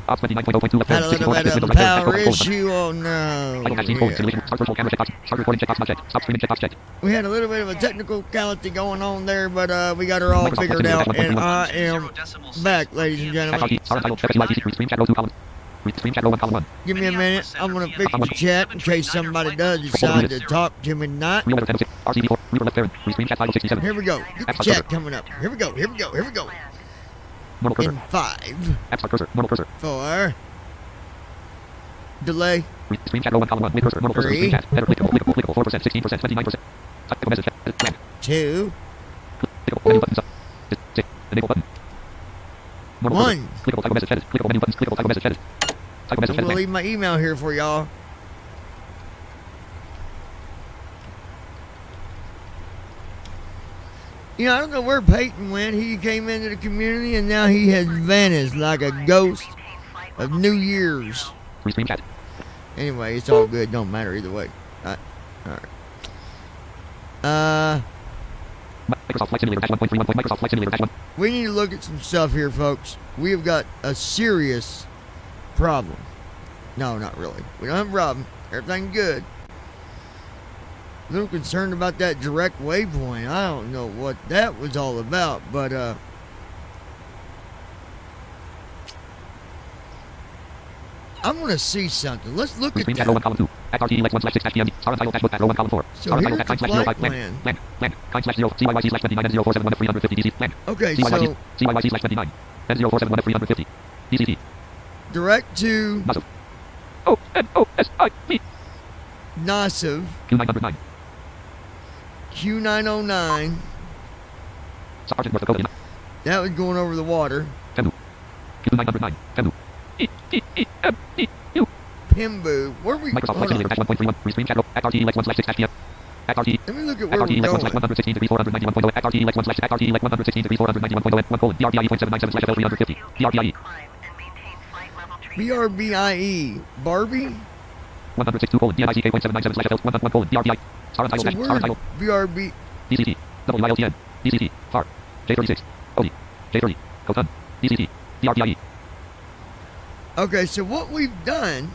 Had a little bit of a power issue. Oh no. We had a little bit of a technicality going on there, but we got her all figured out, and I am back, ladies and gentlemen. Give me a minute. I'm going to fix the chat in case somebody does decide to talk to me tonight. Here we go. Get the chat coming up. Here we go. Here we go. Here we go. In 5, 4, delay, 3, 2, 1. I'm going to leave my email here for y'all. You know, I don't know where Peyton went. He came into the community and now he has vanished like a ghost of New Year's. Anyway, it's all good. Don't matter either way. All right. We need to look at some stuff here, folks. We have got a serious problem. No, not really. We don't have a problem. Everything's good. A little concerned about that direct waypoint. I don't know what that was all about, but I'm going to see something. Let's look at that. So here's the flight plan. Okay, so direct to NASIV Q909. That was going over the water. Pimbu. Where we? Hold on. Let me look at where we're going. BRBIE. Barbie? So where's BRB? Okay, so what we've done,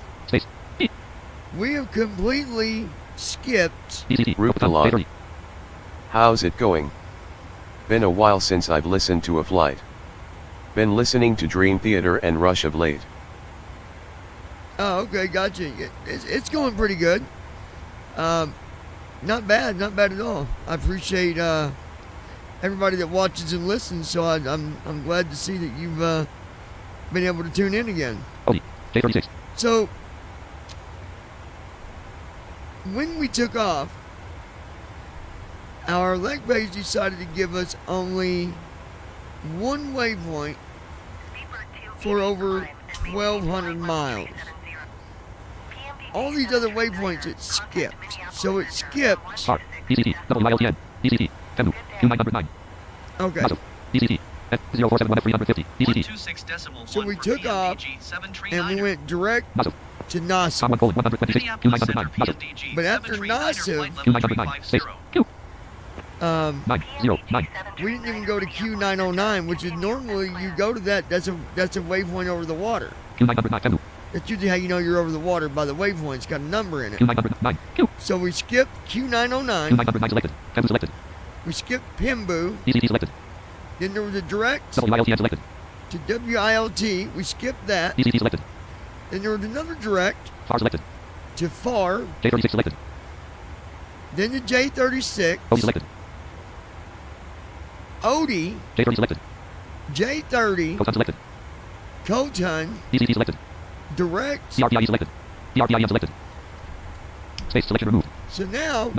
we have completely skipped. Rupalot. How's it going? Been a while since I've listened to a flight. Been listening to Dream Theater and Rush of late. Oh, okay, gotcha. It's going pretty good. Not bad at all. I appreciate everybody that watches and listens. So I'm glad to see that you've been able to tune in again. So when we took off, our leg base decided to give us only one waypoint for over 1,200 miles. All these other waypoints it skipped. So it skipped. Okay. So we took off and we went direct to NASIV. But after NASIV, we didn't even go to Q909, which is normally you go to that. That's a waypoint over the water. That's usually how you know you're over the water, by the waypoint. It's got a number in it. So we skipped Q909. We skipped Pimbu. Then there was a direct to WILT. We skipped that. Then there was another direct to FAR. Then to J36. OD. J30. Coton. Direct. So now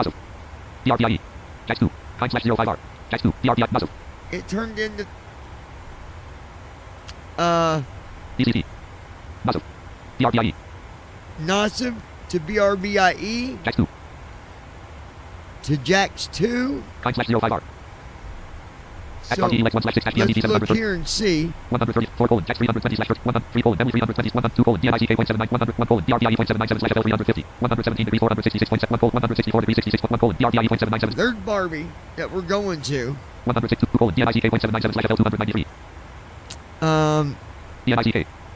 it turned into NASIV to BRBIE to JAX 2. So let's look here and see. There's Barbie that we're going to.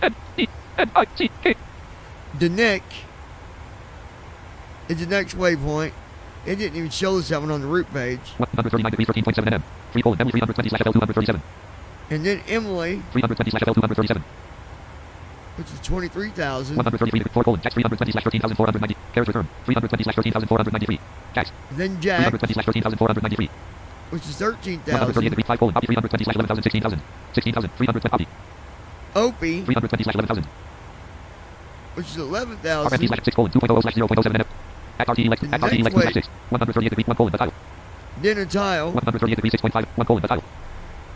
N-E-N-I-C-K. The Nick is the next waypoint. It didn't even show us that one on the route page. 139 degrees 13.7 nm. 3 colon Emily 320/FL237. And then Emily, 320/FL237. which is 23,000. 133 4 colon Jax 320/13,490. Carriage return 320/13,493. Jax Then Jack, 320/13,493. which is 138 13,000. degrees 5 colon Poppy 320/11,000 16,000. 16,000 320 Poppy Opie, 320/11,000. which is RFP 11,000. /6 colon 2.0/0.07 nm. At RT Lex 2 at RT Lex 2/6. 138 degrees 1 colon Batile. Then a tile. 138 degrees 6.5 1 colon Batile.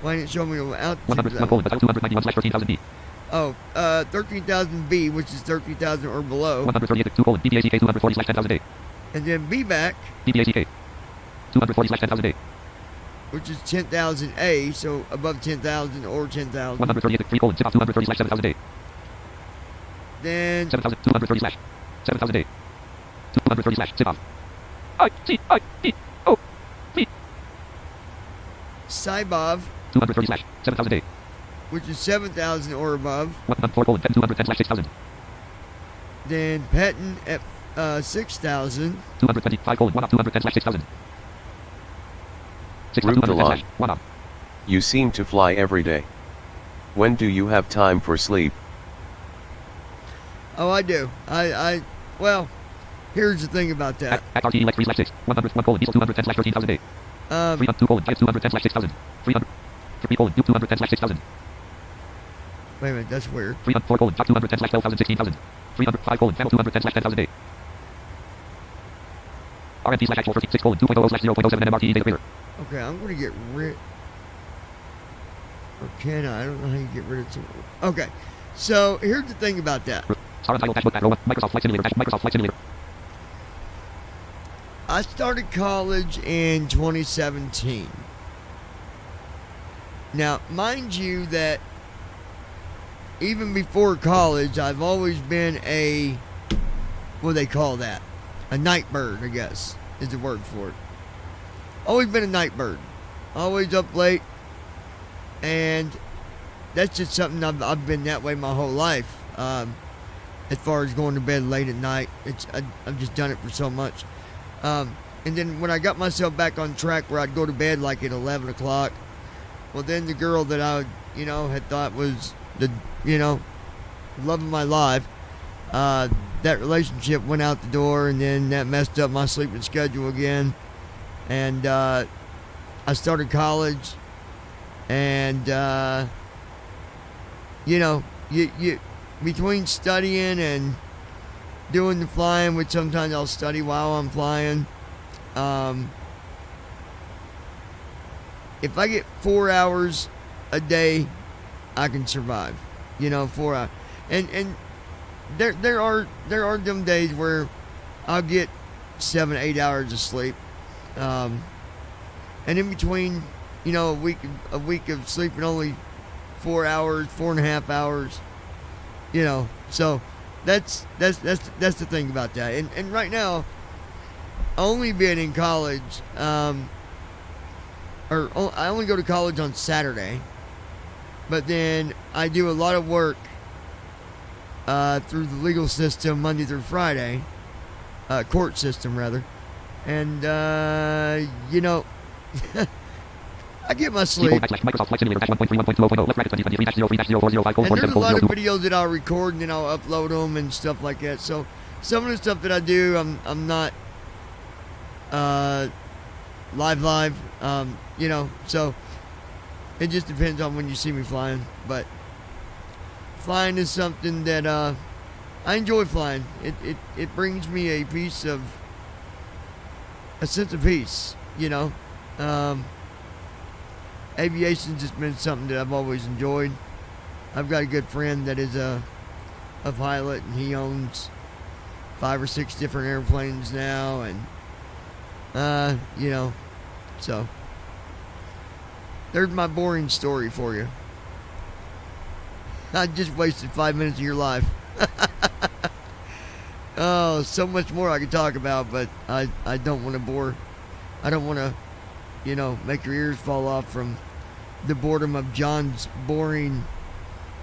Why didn't it show me the altitude? 100 1 colon Batile 291/13,000 B. Oh, 13,000 B, which is 13,000 or below. 138 2 colon DBACK 240/10,000 A. And then B back, DBACK 240/10,000 A. which is 10,000 A, so above 10,000 or 10,000. 138 3 colon tip off 230/7,000 A. Then 7,230/7,000 A. 230/tip off. I-T-I-E-O V Saibov, 230/7,000 A. which is 7,000 or above. 114 colon 210/6,000. Then Pettin at 6,000. 225 colon 1 off 210/6,000. 6 Route the line. 1 off. You seem to fly every day. When do you have time for sleep? Oh, I do. Well, here's the thing about that. At RT Lex 3/6. 101 colon diesel 210/13,000 A. 302 colon 210/6,000. 300 3 colon 210/6,000. Wait a minute, that's weird. 304 colon 210/12,000 16,000. 305 colon 210/10,000 A. RMP /actual 36 colon 2.0/0.07 MRT data clear. Okay, I'm going to get rid... Or can I? I don't know how you get rid of some... Okay, so here's the thing about that. Star Untitled Dashbook Back Row 1. Microsoft Flight Simulator. Microsoft Flight Simulator. I started college in 2017. Now, mind you that even before college, I've always been a... What do they call that? A night bird, I guess, is the word for it. Always been a night bird. Always up late. And that's just something I've been that way my whole life. As far as going to bed late at night, I've just done it for so much. And then when I got myself back on track where I'd go to bed like at 11 o'clock, well then the girl that I, had thought was the, love of my life, that relationship went out the door, and then that messed up my sleeping schedule again. And I started college, and you between studying and doing the flying, which sometimes I'll study while I'm flying. If I get 4 hours a day, I can survive. 4 hours, and there are them days where I'll get 7-8 hours of sleep, and in between, a week of sleeping only 4 hours, 4.5 hours. So that's the thing about that. And right now, only being in college, I only go to college on Saturday, but then I do a lot of work through the legal system Monday through Friday, court system rather, and I get my sleep. And there's a lot of videos that I'll record and then I'll upload them and stuff like that. So some of the stuff that I do, I'm not live, so it just depends on when you see me flying. But flying is something that I enjoy flying. It brings me a sense of peace, Aviation's just been something that I've always enjoyed. I've got a good friend that is a pilot, and he owns 5 or 6 different airplanes now, and so there's my boring story for you. I just wasted 5 minutes of your life. Oh, so much more I could talk about, but I don't want to bore. I don't want to, make your ears fall off from the boredom of John's boring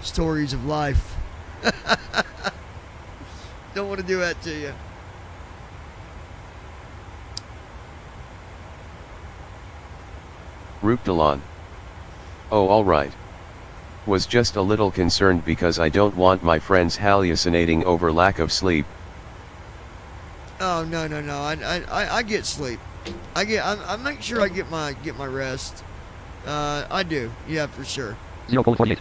stories of life. Don't want to do that to you. Ruptalon. Oh, alright. Was just a little concerned because I don't want my friends hallucinating over lack of sleep. Oh, no. I get sleep. I make sure I get my rest. I do. Yeah, for sure. 0:48.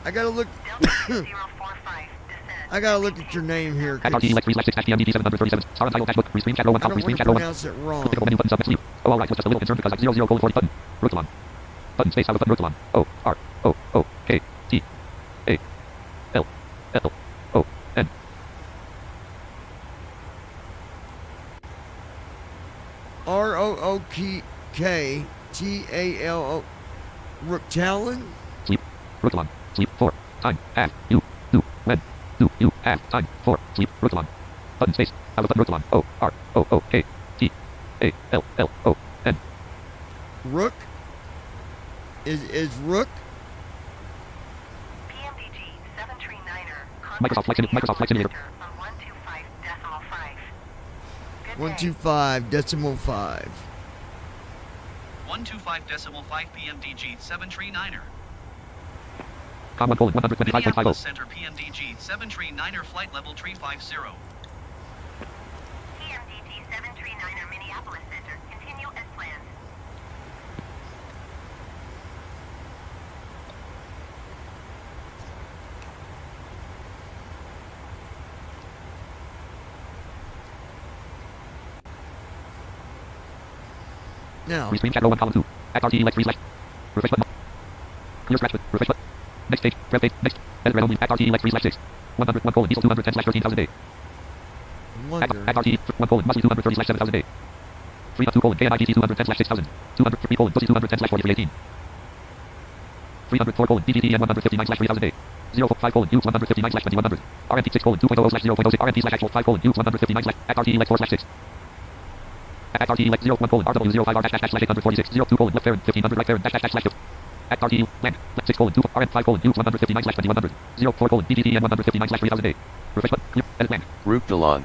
I gotta look. I gotta look at your name here. At RT Lex 3/6 PMDG 737. Star untitled textbook. Restream chat row 1. I don't Restream want to chat row 1. pronounce it wrong. Typical menu button submit sleep. Oh, alright. Was just a little concerned because like 00:40 button. Ruptalon. Button space out of button Ruptalon. O R O O K T A L L O N. ROOKTALO. Ruptalon? Sleep. Ruptalon. Sleep. 4. Time. Add. You. Do. When. Do. You. Add. Time. 4. Sleep. Ruptalon. Button space. Out of button Ruptalon. O R O O K T A L L O N. Rook? Is Rook? PMDG 739er. Microsoft Flight Simulator. 125.5. 125.5. 125.5 PMDG 739er. Com 1:125.50. Minneapolis Center PMDG 739er flight level 350. PMDG 739er Minneapolis Center. Continue as planned. Now. Restream chat row 1 column 2. At RT Lex 3/. Refresh button. Clear scratch button. Refresh button. Next page. Rev page. Next. Edit red only. At RT Lex 3/6. 101 colon diesel 210/13,000 a day. At RT 1 colon muscle 230/7,000 a day. 302 colon KNIGC 210/6,000. 203 colon pussy 210/4318. 304 colon DGTN 159/3000 a day. 05 colon U 159/2100. RMP 6 colon 2.0/0.06. RMP /actual 5 colon U 159 at RT Lex 4/6. At RT Lex 01 colon RW05R-/846. 02 colon left parent 1500 right parent ///. At RT land 6 colon 2 RM 5 colon U 159/2100. 04 colon DGTN 159/3000 a day. Refresh button. Clear. Edit land. Ruptalon.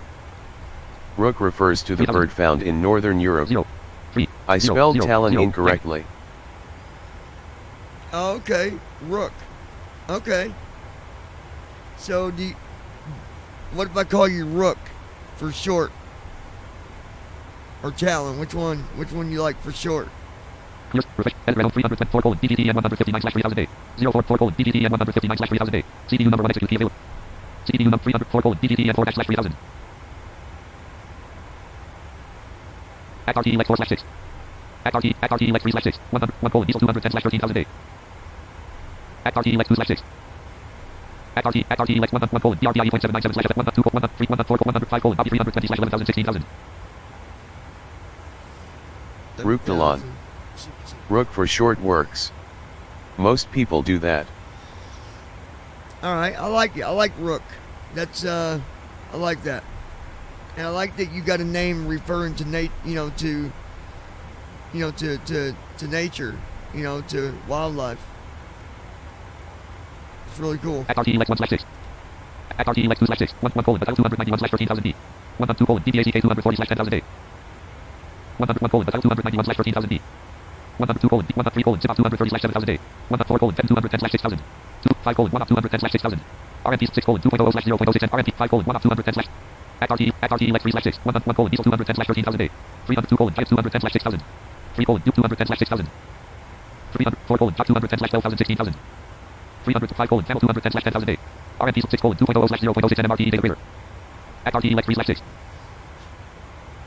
Rook refers to the 3000. bird found in northern Europe. 0 3 I 0, spelled 0, talon 0, incorrectly. Okay. Rook. Okay. So what if I call you Rook for short? Or Talon? Which one you like for short? Clear. Refresh. Edit red 324 colon DGTN 159/3000 a day. 044 colon DGTN 159/3000 a day. CPU number 1 execute key available. CPU number 304 colon DGTN 4/3000. At RT Lex 4/6. At RT Lex 3/6. 101 colon diesel 210/13,000 a day. At RT Lex 2/6. At RT Lex 101 colon DRBIE 0.797/102 103 104 105 colon Bobby 320/11,016,000. Ruptalon. Rook for short works. Most people do that. Alright, I like it. I like Rook. That's I like that. And I like that you got a name referring to to nature, to wildlife. It's really cool. At RT Lex 1/6. At RT Lex 2/6. 1 colon 291/13,000 D. 102 colon DBACK 240/10,000 a day. 101 colon 291/13,000 D. 102 colon 103 colon zip 230/7,000 a day. 104 colon 210/6,000. 5 colon 1 210/6,000. RMP 6 colon 2.0/0.06 and RMP 5 colon 1 210/. At RT Lex 3/6. 101 colon diesel 210/13,000 a day. 302 colon 210/6,000. 3 colon 210/6,000. 304 colon 210/12,016,000. 305 colon 210/10,000 a day. RMP 6 colon 2.0/0.06 and MRT data grader. At RT Lex 3/6.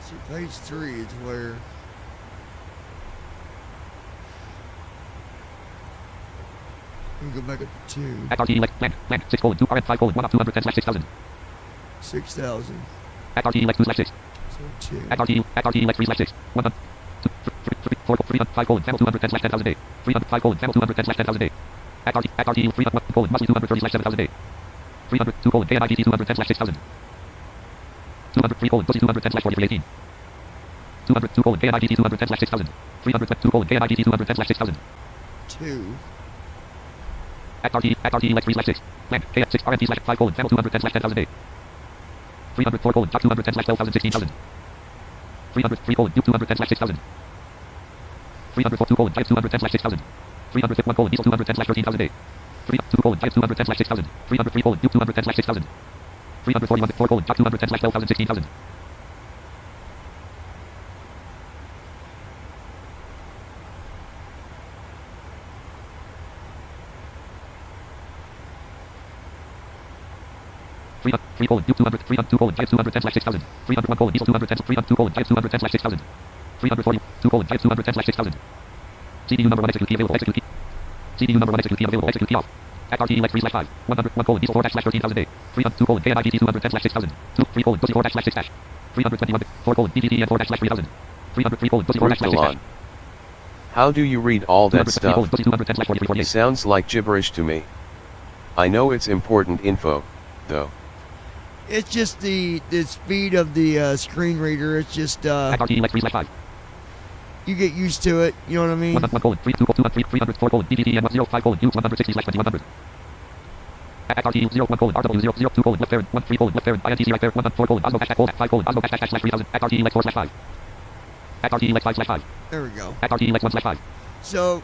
See, page 3 is where. Let me go back up to 2. At RT Lex land 6 colon 2 RM 5 colon 1 up 210/6,000. 6,000. At RT Lex 2/6. So 2. At RT Lex 3/6. 1 2 3 4 305 colon 210/10,000 a day. 305 colon 210/10,000 a day. At RT 3 colon muscle 230/7,000 a day. 302 colon KNIGC 210/6,000. 203 colon pussy 210/4318. 202 colon KNIGC 210/6,000. 302 colon KNIGC 210/6,000. 2. At RT like 3/6. Land. KF 6 RMT slash 5 colon channel 210 slash 10,000 8. 304 colon job 210 slash 12,000 16,000. 303 colon 210 slash 6,000. 342 colon 210 slash 6,000. 351 colon diesel 210 slash 13,008. 302 colon 210 slash 6,000. 303 colon 210 slash 6,000. 341 4 colon 210 slash 12,000 16,000. 3 colon 200 302 colon 210 slash 6,000. 301 colon diesel 210 302 colon 210 slash 6,000. 342 colon 210 slash 6,000. CDU number 1 execute key available execute key. CDU number 1 execute key available execute key off. At RT like 3/5. 101 colon diesel 4 slash 13,008. 302 colon KNIGT 210 slash 6,000. 3 colon pussy 4 slash 6 dash. 321 4 colon DGTN 4 slash 3,000. 303 colon pussy 4 slash 6 dash. How do you read all that stuff? It It sounds like gibberish to me. I know it's important info, though. It's just the speed of the screen reader. It's just At RT like 3/5. you get used to it. You know what I mean? 1 colon 3 2 colon 304 colon DGTN 105 colon U 160 slash 2100. At RT 01 colon RW 002 colon left parent 13 colon left parent INTC right parent 104 colon Osmo hashtag colon 5 colon Osmo hashtag slash 3000. At RT like 4 slash 5. At RT like 5 slash 5. There we go. At RT like 1 slash 5. So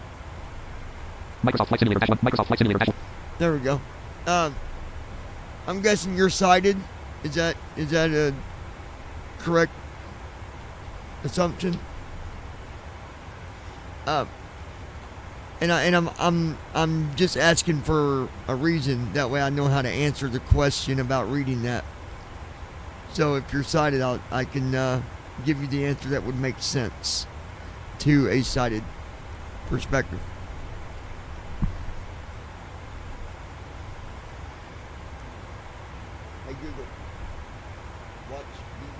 Microsoft Flight Simulator dash 1. Microsoft Flight Simulator dash 1. there we go. I'm guessing you're sighted. Is that a correct assumption? And I'm just asking for a reason. That way I know how to answer the question about reading that. So if you're sighted, I can give you the answer that would make sense to a sighted perspective. Hey Google, watch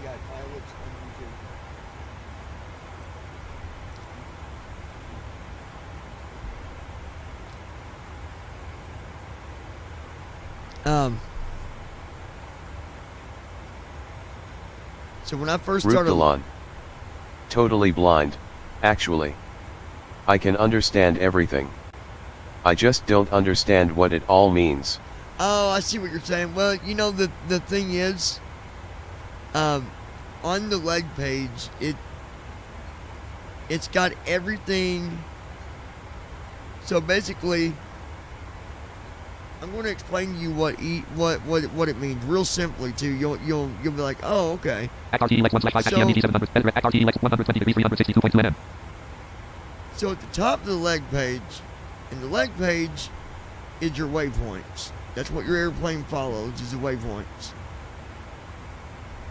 BEI pilots on YouTube. So when I first started, Ruptalon. Totally blind, actually. I can understand everything. I just don't understand what it all means. oh, I see what you're saying. Well, you know the thing is, on the leg page, it's got everything. So basically, I'm going to explain to you what it means real simply too. You'll be like, oh, okay. At RT like 1 slash 5 So- at 700. At RT like 120 degrees 362.2 nm. So at the top of the leg page, and the leg page is your waypoints. That's what your airplane follows, is the waypoints.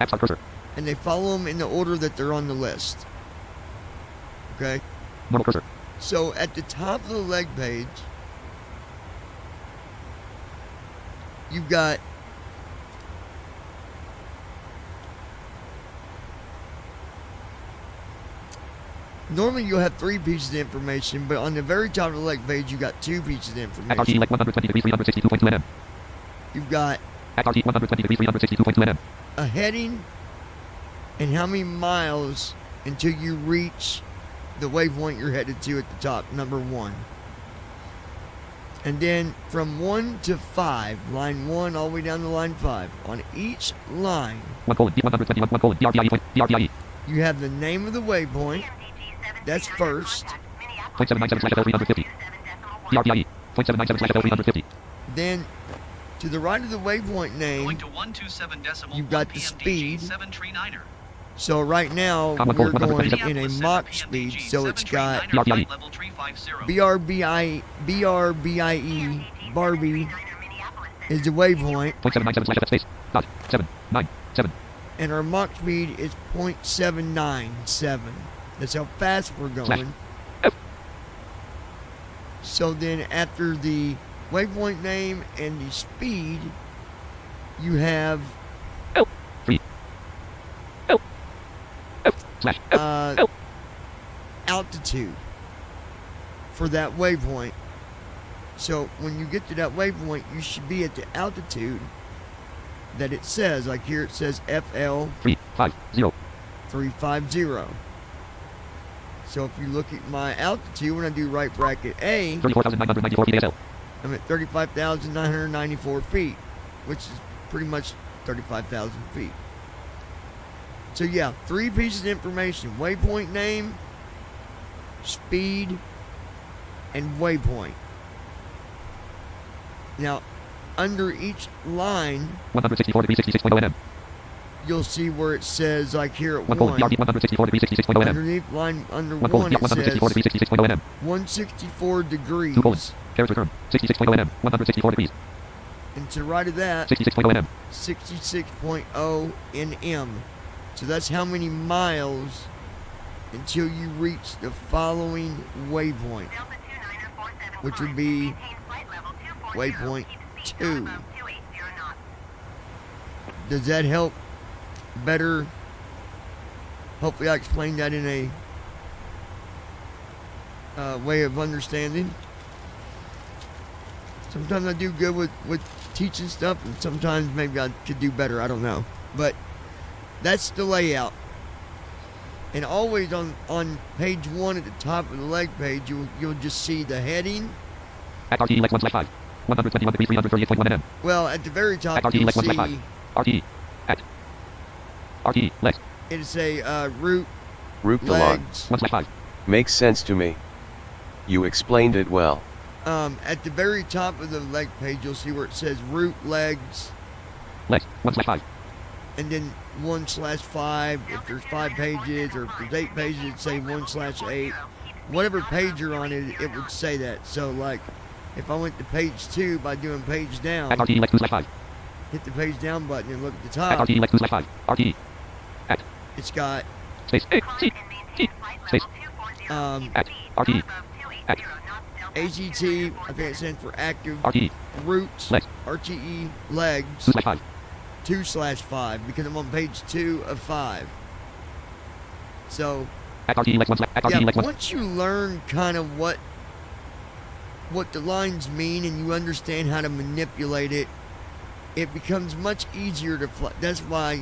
App start cursor. And they follow them in the order that they're on the list. Okay? Normal cursor. So at the top of the leg page, you've got normally you'll have 3 pieces of information, but on the very top of the leg page, you got 2 pieces of At RT information. like 120 degrees 362.2 nm. You've got At RT 120 degrees 362.2 nm. a heading and how many miles until you reach the waypoint you're headed to at the top, number 1. And then from 1 to 5, line 1 all the way down to line 5, on each line, 1 colon 121 1 colon DRPIE point DRPIE. you have the name of the waypoint. That's first. 0.797 slash FL 350. DRPIE. 0.797 slash FL 350. Then to the right of the waypoint name, Going to 127 decimal You've got 1 the PMDG speed. 739er. so right now Comma we're code going 150. in a Mach speed, so it's got DRPIE. Level 350. BRBIE, Barbie is the waypoint, 0.797 slash F space. Dot. 797. and our Mach speed is 0.797. That's how fast we're going. F. So then after the waypoint name and the speed, you have L. 3. L. F. Slash F. L. altitude for that waypoint. So when you get to that waypoint, you should be at the altitude that it says. Like here it says FL 350. 350. So if you look at my altitude, when I do right bracket A, 34,994 feet ASL. I'm at 35,994 feet, which is pretty much 35,000 feet. So yeah, 3 pieces of information: waypoint name, speed, and waypoint. Now, under each line, 164 degrees 66.0 nm. you'll see where it says, like here at 1 1, PRT 164 degrees 66.0 nm. underneath line under 1 1, it 164 says degrees 66.0 nm. 164 degrees. 2 colons. Character term. 66.0 nm. 164 degrees. And to the right of that, 66.0 nm. 66.0 nm. So that's how many miles until you reach the following waypoint, Delta 29er 47 which would climb. be Maintain flight level 240. waypoint Keep speed 2. not above 280 knots. Does that help better? Hopefully I explained that in a way of understanding. Sometimes I do good with teaching stuff, and sometimes maybe I could do better. I don't know. But that's the layout. And always on page 1 at the top of the leg page, you'll just see the heading. At RT Lex 1/5. 121 degrees 338.1 nm. Well, at the very top, At RT you'll Lex 1/5. see RT. At. RT Lex it'll say root, Route Delon. legs. 1/5. Makes sense to me. You explained it well. At the very top of the leg page, you'll see where it says root, legs, Lex 1/5. and then 1/5. If there's 5 pages, or if there's 8 pages, it'd say 1/8. Whatever page you're on, it would say that. So, like, if I went to page 2 by doing page down, At RT Lex 2/5. hit the page down button and look at the At top, RT Lex 2/5. RT. At. it's got Space. A. Climb C. and maintain T. flight Space. level 240. Um, Keep At. speed RT. not above 280 At. knots. Delta AGT, 29er I think it stands for active RT. roots, Legs. RTE, legs, 2/5. 2/5, because I'm on page 2 of 5. So, At RT Lex 1. At RT yeah, Lex 1. once you learn kind of what the lines mean and you understand how to manipulate it, it becomes much easier to fly. That's why,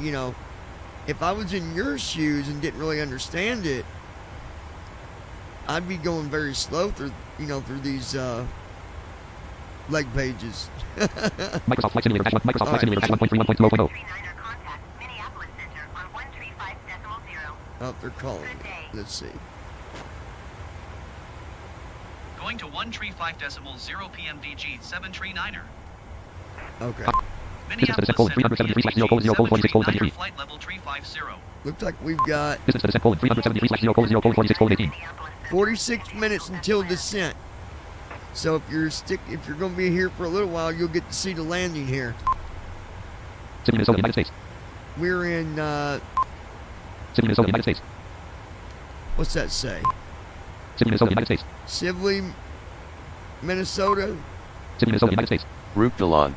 if I was in your shoes and didn't really understand it, I'd be going very slow through these leg pages. Microsoft Flight Simulator. Microsoft All Flight right. Simulator. 1.31.0.0. 39er contact Minneapolis Center on 135.0. Oh, they're calling me. Let's see. Going to 135.0 PMDG 739er. Okay. Distance to the set: Minneapolis 373/0:0:23. flight level 350. Looks like we've got Distance to the set: 373/0:0:46:18. 46 minutes until descent. So if you're going to be here for a little while, you'll get to see the landing here. City, Minnesota, United States. We're in City, Minnesota, United States. what's that say? City, Minnesota, United States. Sibley, Minnesota. City, Minnesota, United States. Route Delon.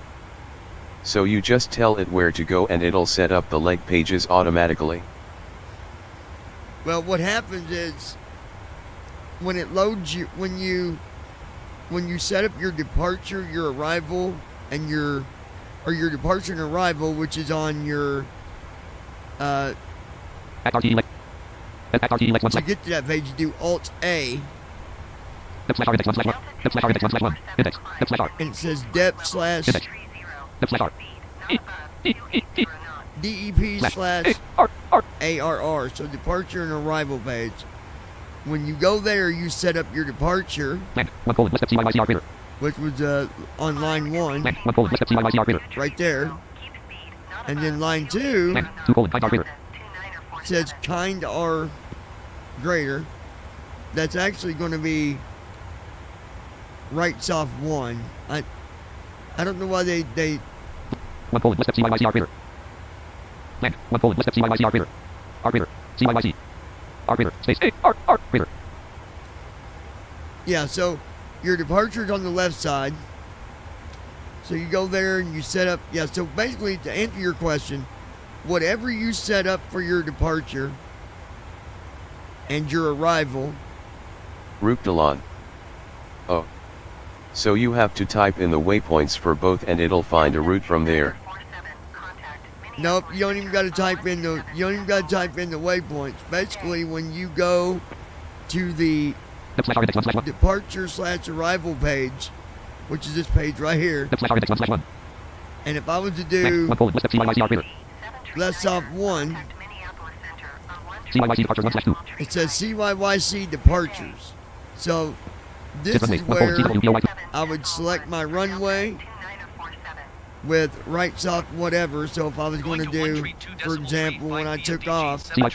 So you just tell it where to go and it'll set up the leg pages automatically. Well, what happens is when it loads you, when you set up your departure, your arrival, and your departure and arrival, which is on your At RT Lex. At RT Lex 1. to get to that page, you do Alt A, /R index 1/1. /R index 1/1. Index. /R. and it says depth slash Index. /R. E. E. E. E. DEP slash R. R. ARR. So departure and arrival page. When you go there, you set up your departure, Land. 1 colon. West step CYYC operator. which was on line 1 Land. 1 colon. West step CYYC operator. right there, and then line 2 Land. 2 colon. Kind operator. says kind or greater. That's actually going to be right off 1. I don't know why they 1 colon. West step CYYC operator. Land. 1 colon. West step CYYC operator. Operator. CYYC. Operator. Space. A. R. R. Operator. yeah. So your departure's on the left side. So you go there and you set up. Yeah. So basically, to answer your question, whatever you set up for your departure and your arrival, Route Delon. Oh. So you have to type in the waypoints for both and it'll find a route from there. nope, you don't even got to type in the waypoints. Basically, when you go to the departure/arrival page, which is this page right here. And if I was to do less off 1, it says CYYC departures. So this is where I would select my runway with rights off whatever. So if I was going to do, for example, when I took off, I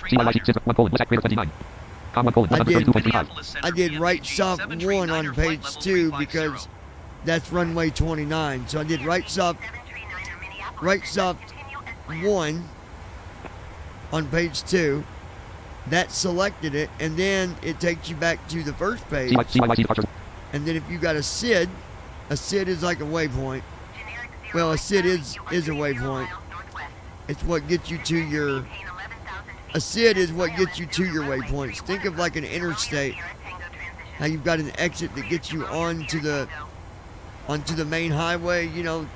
did right soft 1 on page 2 because that's runway 29. So I did right soft 1 on page 2. That selected it, and then it takes you back to the first page. And then if you got a SID is like a waypoint. Well, a SID is a waypoint. It's what gets you to your... A SID is what gets you to your waypoints. Think of like an interstate. How you've got an exit that gets you onto the main highway. You know,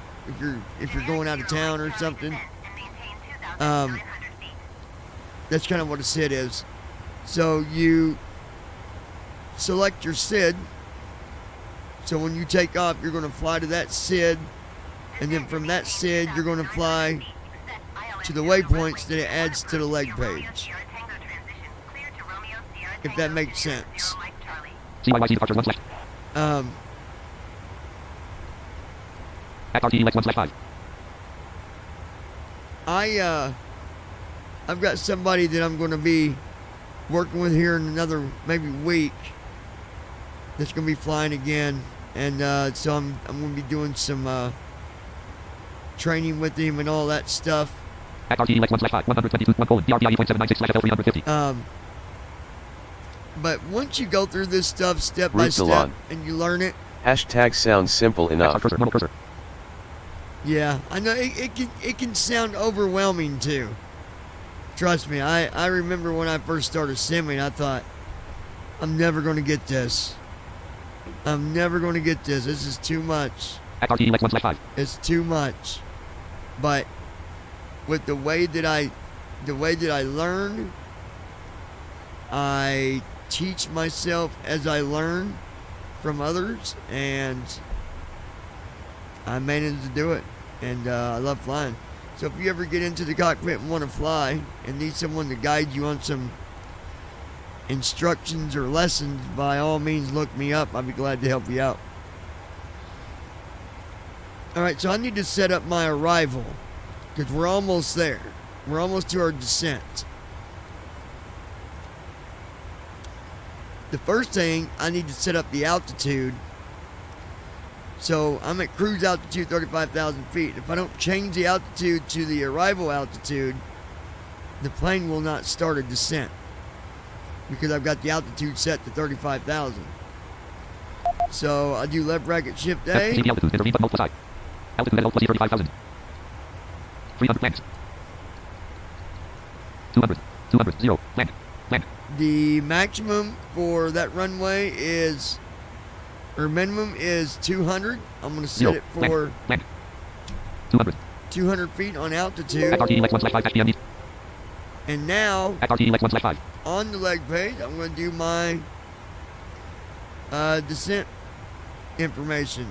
if you're going out of town or something. That's kind of what a SID is. So you select your SID. So when you take off, you're going to fly to that SID. And then from that SID, you're going to fly to the waypoints that it adds to the leg page. If that makes sense. I've got somebody that I'm going to be working with here in another maybe week that's going to be flying again, and so I'm going to be doing some training with him and all that stuff. But once you go through this stuff step by step and you learn it, hashtag sounds simple enough. Yeah, I know it can sound overwhelming too. Trust me, I remember when I first started simming, I thought, I'm never going to get this. I'm never going to get this. This is too much. It's too much. But with the way that I learn, I teach myself as I learn from others, and I managed to do it. And I love flying. So if you ever get into the cockpit and want to fly and need someone to guide you on some instructions or lessons, by all means look me up. I'd be glad to help you out. Alright, so I need to set up my arrival because we're almost there. We're almost to our descent. The first thing, I need to set up the altitude. So I'm at cruise altitude 35,000 feet. If I don't change the altitude to the arrival altitude, the plane will not start a descent because I've got the altitude set to 35,000. So I do left bracket shift A. Altitude at 35,000. 300 flags. 200. 0. Land. The maximum for that runway is, or minimum is 200. I'm going to set it for 200 feet on altitude. And now, on the leg page, I'm going to do my descent information.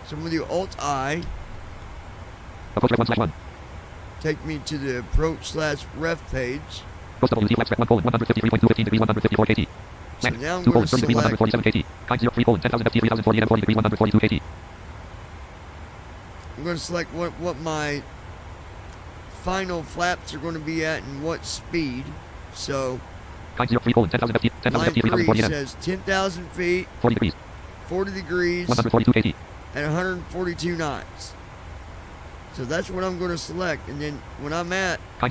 So I'm going to do Alt-I. Take me to the approach/ref page. So now I'm going to select. I'm going to select what my final flaps are going to be at and what speed. So line 3 says 10,000 feet, 40 degrees, at 142 knots. So that's what I'm going to select, and then when I'm at when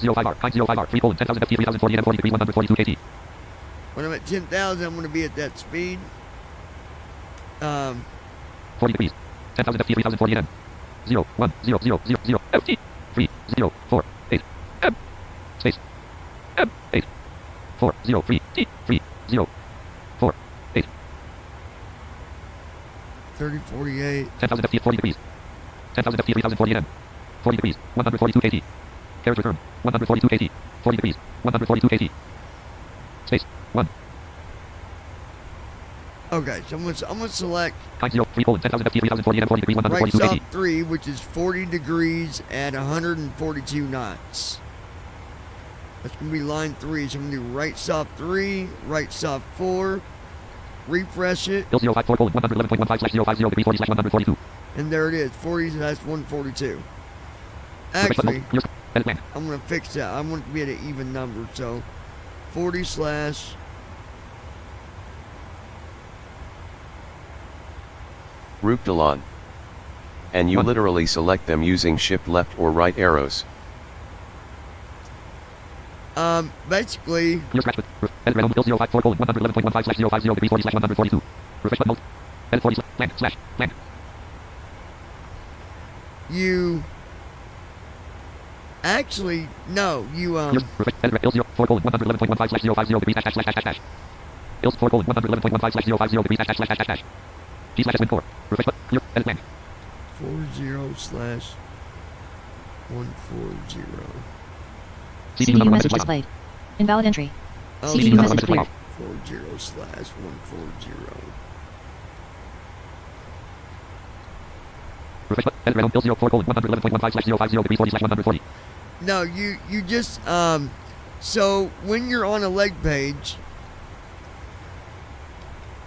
I'm at 10,000, I'm going to be at that speed. 40 degrees. 10,000 feet, 3,040 n. 0, 1, 0, 0, 0, 0, FT, 3, 0, 4, 8, M, space, M, 8, 4, 0, 3, T, 3, 0, 4, 8. 3048. 10,000 feet, 40 degrees. 10,000 feet, 3,040 n. 40 degrees, 142 kt. Carriage return, 142 kt. 40 degrees, 142 kt. Space, 1. Okay, so I'm gonna select 903 colon 10,000 FT 3048 40 degrees right 142 soft KT. 3, which is 40 degrees at 142 knots. That's gonna be line 3. So I'm gonna do right soft 3, right soft 4, refresh it, Bill 054 colon 111.15/050 degrees 40/142. and there it is, 40 slash 142. Perfect. Actually, Here's edit blank. I'm gonna fix that. I want it to be at an even number, so 40 slash Ruptalon. And you One. literally select them using shift left or right arrows. basically, Clear scratch with edit random Bill 054 colon 111.15/050 degrees 40/142. Refresh button. Edit 40 blank slash blank. you actually no, you Here's refresh edit Bill 04 colon 111.15/050 degrees dash dash dash dash dash. Bill 4 colon 111.15/050 degrees dash dash dash dash dash. G slash win 4. Refresh button. Clear edit blank. 40 slash 140. CPU number message message displayed. Invalid entry. Oh, CPU number message cleared. 40 slash 140. Refresh button. Edit random Bill 04 colon 111.15/050 degrees 40/140. No, you just so when you're on a leg page,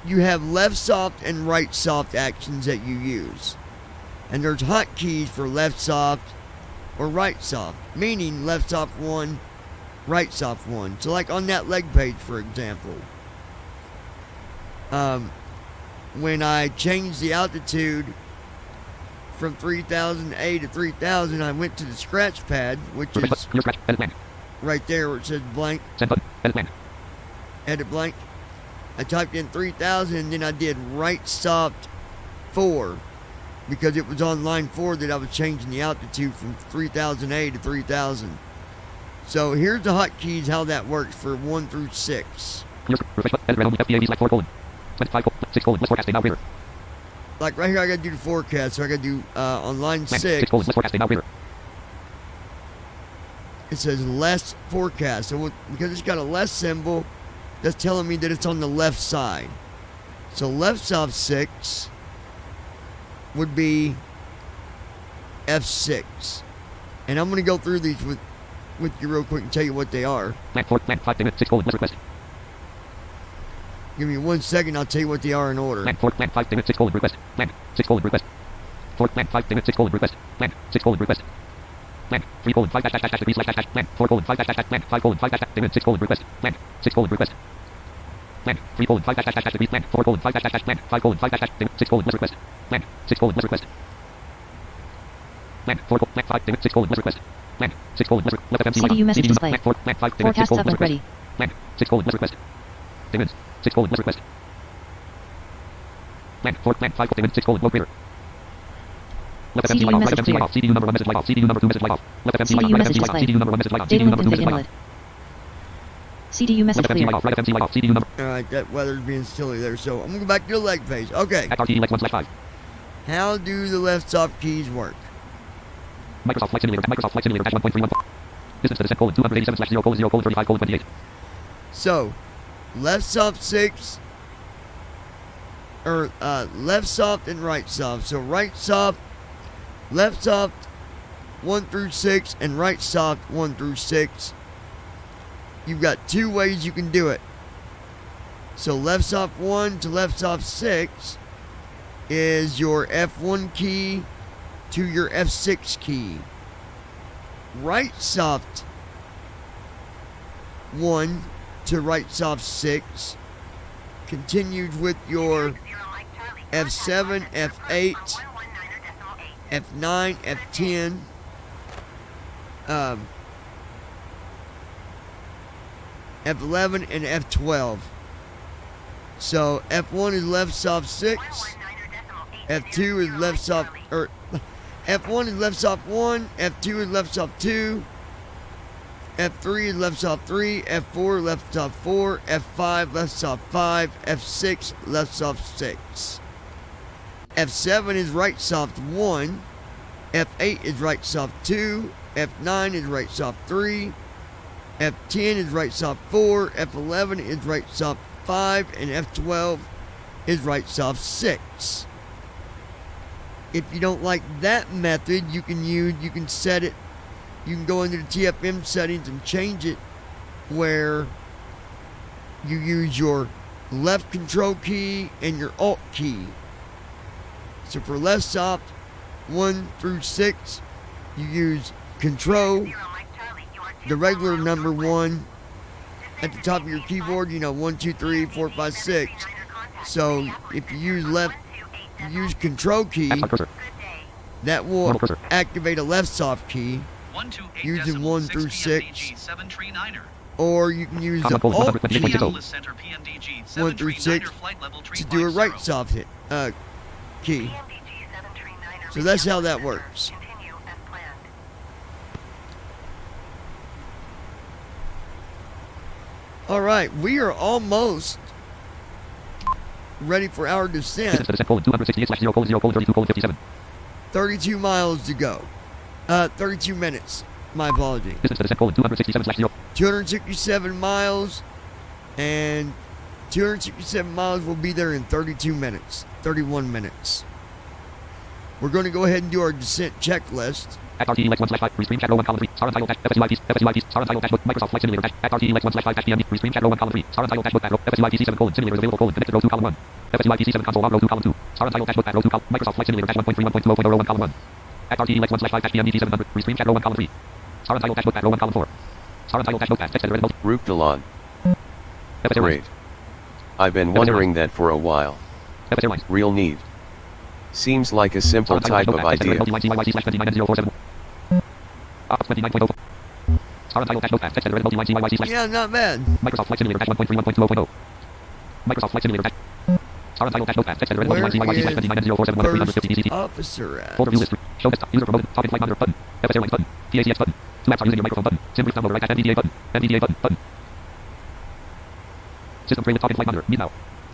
you have left soft and right soft actions that you use. And there's hotkeys for left soft or right soft, meaning left soft 1, right soft 1. So like on that leg page, for example, when I changed the altitude from 3000A to 3000, I went to the scratch pad, which Refresh is button. Clear scratch. Edit blank. right there where it says blank, Send button. Edit blank. edit blank. I typed in 3000 and then I did right soft 4 because it was on line 4 that I was changing the altitude from 3000A to 3000. So here's the hotkeys how that works for 1 through 6. Clear refresh button. Edit random FBA slash 4 colon 25 colon 6 colon. Let's forecast now greater. Like right here I gotta do the forecast, so I gotta do on line Blank. 6 6 colon. Let's forecast now greater. it says less forecast. So because it's got a less symbol, that's telling me that it's on the left side. So left soft 6 would be F6. And I'm going to go through these with you real quick and tell you what they are. Blank 4 blank 5 minutes 6 colon. Let's request. Give me 1 second, I'll tell you what they are in order. Blank 4 blank 5 minutes 6 colon. Request. Blank 6 colon. Request. 4 blank 5 minutes 6 colon. Request. Blank 6 colon. Request. Blank 3 colon 5 dash dash dash degrees slash dash dash blank 4 colon 5 dash dash blank 5 colon 5 dash dash minutes 6 colon. Request. Blank 6 colon. Request. Blank 3 colon 5 dash dash dash degrees blank 4 colon 5 dash dash blank 5 colon 5 dash dash 6 colon. Let's request. Blank 6 colon. Let's request. Blank 4 colon blank 5 minutes 6 colon. Let's request. Blank 6 colon. Let's let FM CPU message display. Blank 4 blank 5 minutes 6 Forecast colon. Let's sublet ready. request. Blank 6 colon. Let's request. Minutes 6 colon. Let's request. Blank 4 blank 5 minutes 6 colon. Low greater. Left CPU FMC light off. Right message FMC cleared. light off. CPU number 1 message light off. CPU number 2 message light off. Left FMC light off. CPU Right message FMC light off. displayed. CPU number 1 message light off. Data CPU link number 2 config message light off. invalid. CDU Left message FMC cleared. light off. Right FMC light off. CPU number. Alright, that weather's being silly there. So I'm going to go back to the leg page. Okay, At RT Lex 1/5. how do the left soft keys work? Microsoft Flight Simulator. Microsoft Flight Simulator. 1.314. Distance to descent colon 287/0 colon 0 colon 35 colon 28. So, left soft 6, or left soft and right soft. So right soft, left soft 1 through 6, and right soft 1 through 6. You've got 2 ways you can do it. So left soft 1 to left soft 6 is your F1 key to your F6 key. Right soft 1 to right soft 6 continued with your F7, F8, F9, F10, F11, and F12. So F1 is left soft 6, F2 is left soft, or F1 is left soft 1, F2 is left soft 2, F3 is left soft 3, F4 left soft 4, F5 left soft 5, F6 left soft 6. F7 is right soft 1, F8 is right soft 2, F9 is right soft 3, F10 is right soft 4, F11 is right soft 5, and F12 is right soft 6. If you don't like that method, you can set it, you can go into the TFM settings and change it where you use your left control key and your alt key. So for left soft 1 through 6, you use control, the regular number 1 at the top of your keyboard, 1, 2, 3, 4, 5, 6. So if you use control key, that will activate a left soft key using 1 through 6. Or you can use the alt key 1 through 6 to do a right soft hit key. So that's how that works. All right, we are almost ready for our descent. 32 miles to go. 32 minutes. My apology. 267 miles, and 267 miles will be there in 32 minutes. 31 minutes. We're going to go ahead and do our descent checklist. Restream chat row 1 column 3. Star title FSUIPs, Star title dashbook, Microsoft Flight Simulator FSUIPs/5 Restream chat row 1 column 3. Star title dashbook row FSUIPs7 simulators available connected row 2 column 1. FSUIPs7 console log row 2 column 2. Star title dashbook row 2 column Microsoft Flight Simulator 1.3 row 1 column 1. XRTEX1/5 Restream chat row 1 column 3. Star title dashbook row 1 column 4. Star title dashbook text editor Root Delon. Great. I've been wondering that for a while. Real need. Seems like a simple type of idea. Yeah, not bad. Microsoft Flight Simulator 1.3 Microsoft Flight Simulator Star title text editor Where is first officer at? Folder view list. Show desktop. User promoted. Topic flight monitor button. FS Airlines button. PACX button. Two apps are using your microphone button. Sim brief download right at NVDA button. NVDA button. System tray with topic flight monitor. Meet now.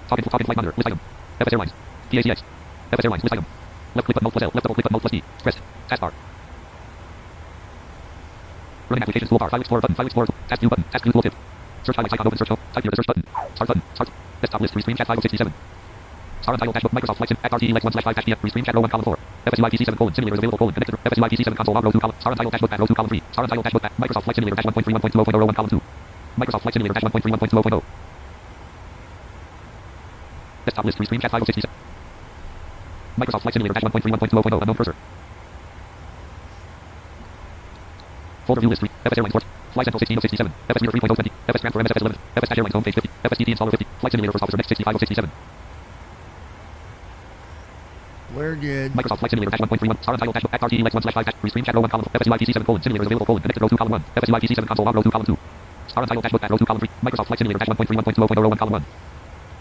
Topic flight monitor. List item. FS Airlines. PACX. FS Airlines. List item. Left click button Alt plus L. Left double click button Alt plus D. Press. Taskbar. Running applications toolbar. File explorer button. File explorer. Task view button. Task view tooltip. Search highlights icon open search. Type here the search button. Start button. Start. Desktop list. Restream chat 5067. Star title dashbook Microsoft Flight Sim XRTEX1/5 PM Restream chat row 1 column 4. FSUIPs7 simulators available connected. FSUIPs7 console log row 2 column. Star title dashbook row 2 column 3. Star title dashbook Microsoft Flight Simulator 1.3 row 1 column 2. Microsoft Flight Simulator 1.3 Desktop list Restream chat 5067. Microsoft Flight Simulator 1.3 unknown cursor. Folder view list. FS Airlines port. Flight Central 16 FS Reader 3.020. FS Transfer MSFS 11. FS Dash Airlines homepage 50. FS DT installer 50. Flight Simulator first officer next 65 Where did Microsoft Flight Simulator 1.3 Star title dashbook XRTEX1/5 Restream chat row 1 column FSUIPs7 simulators available connected row 2 column 1. FSUIPs7 console log row 2 column 2. Star title dashbook row 2 column 3. Microsoft Flight Simulator 1.3 row 1 column 1.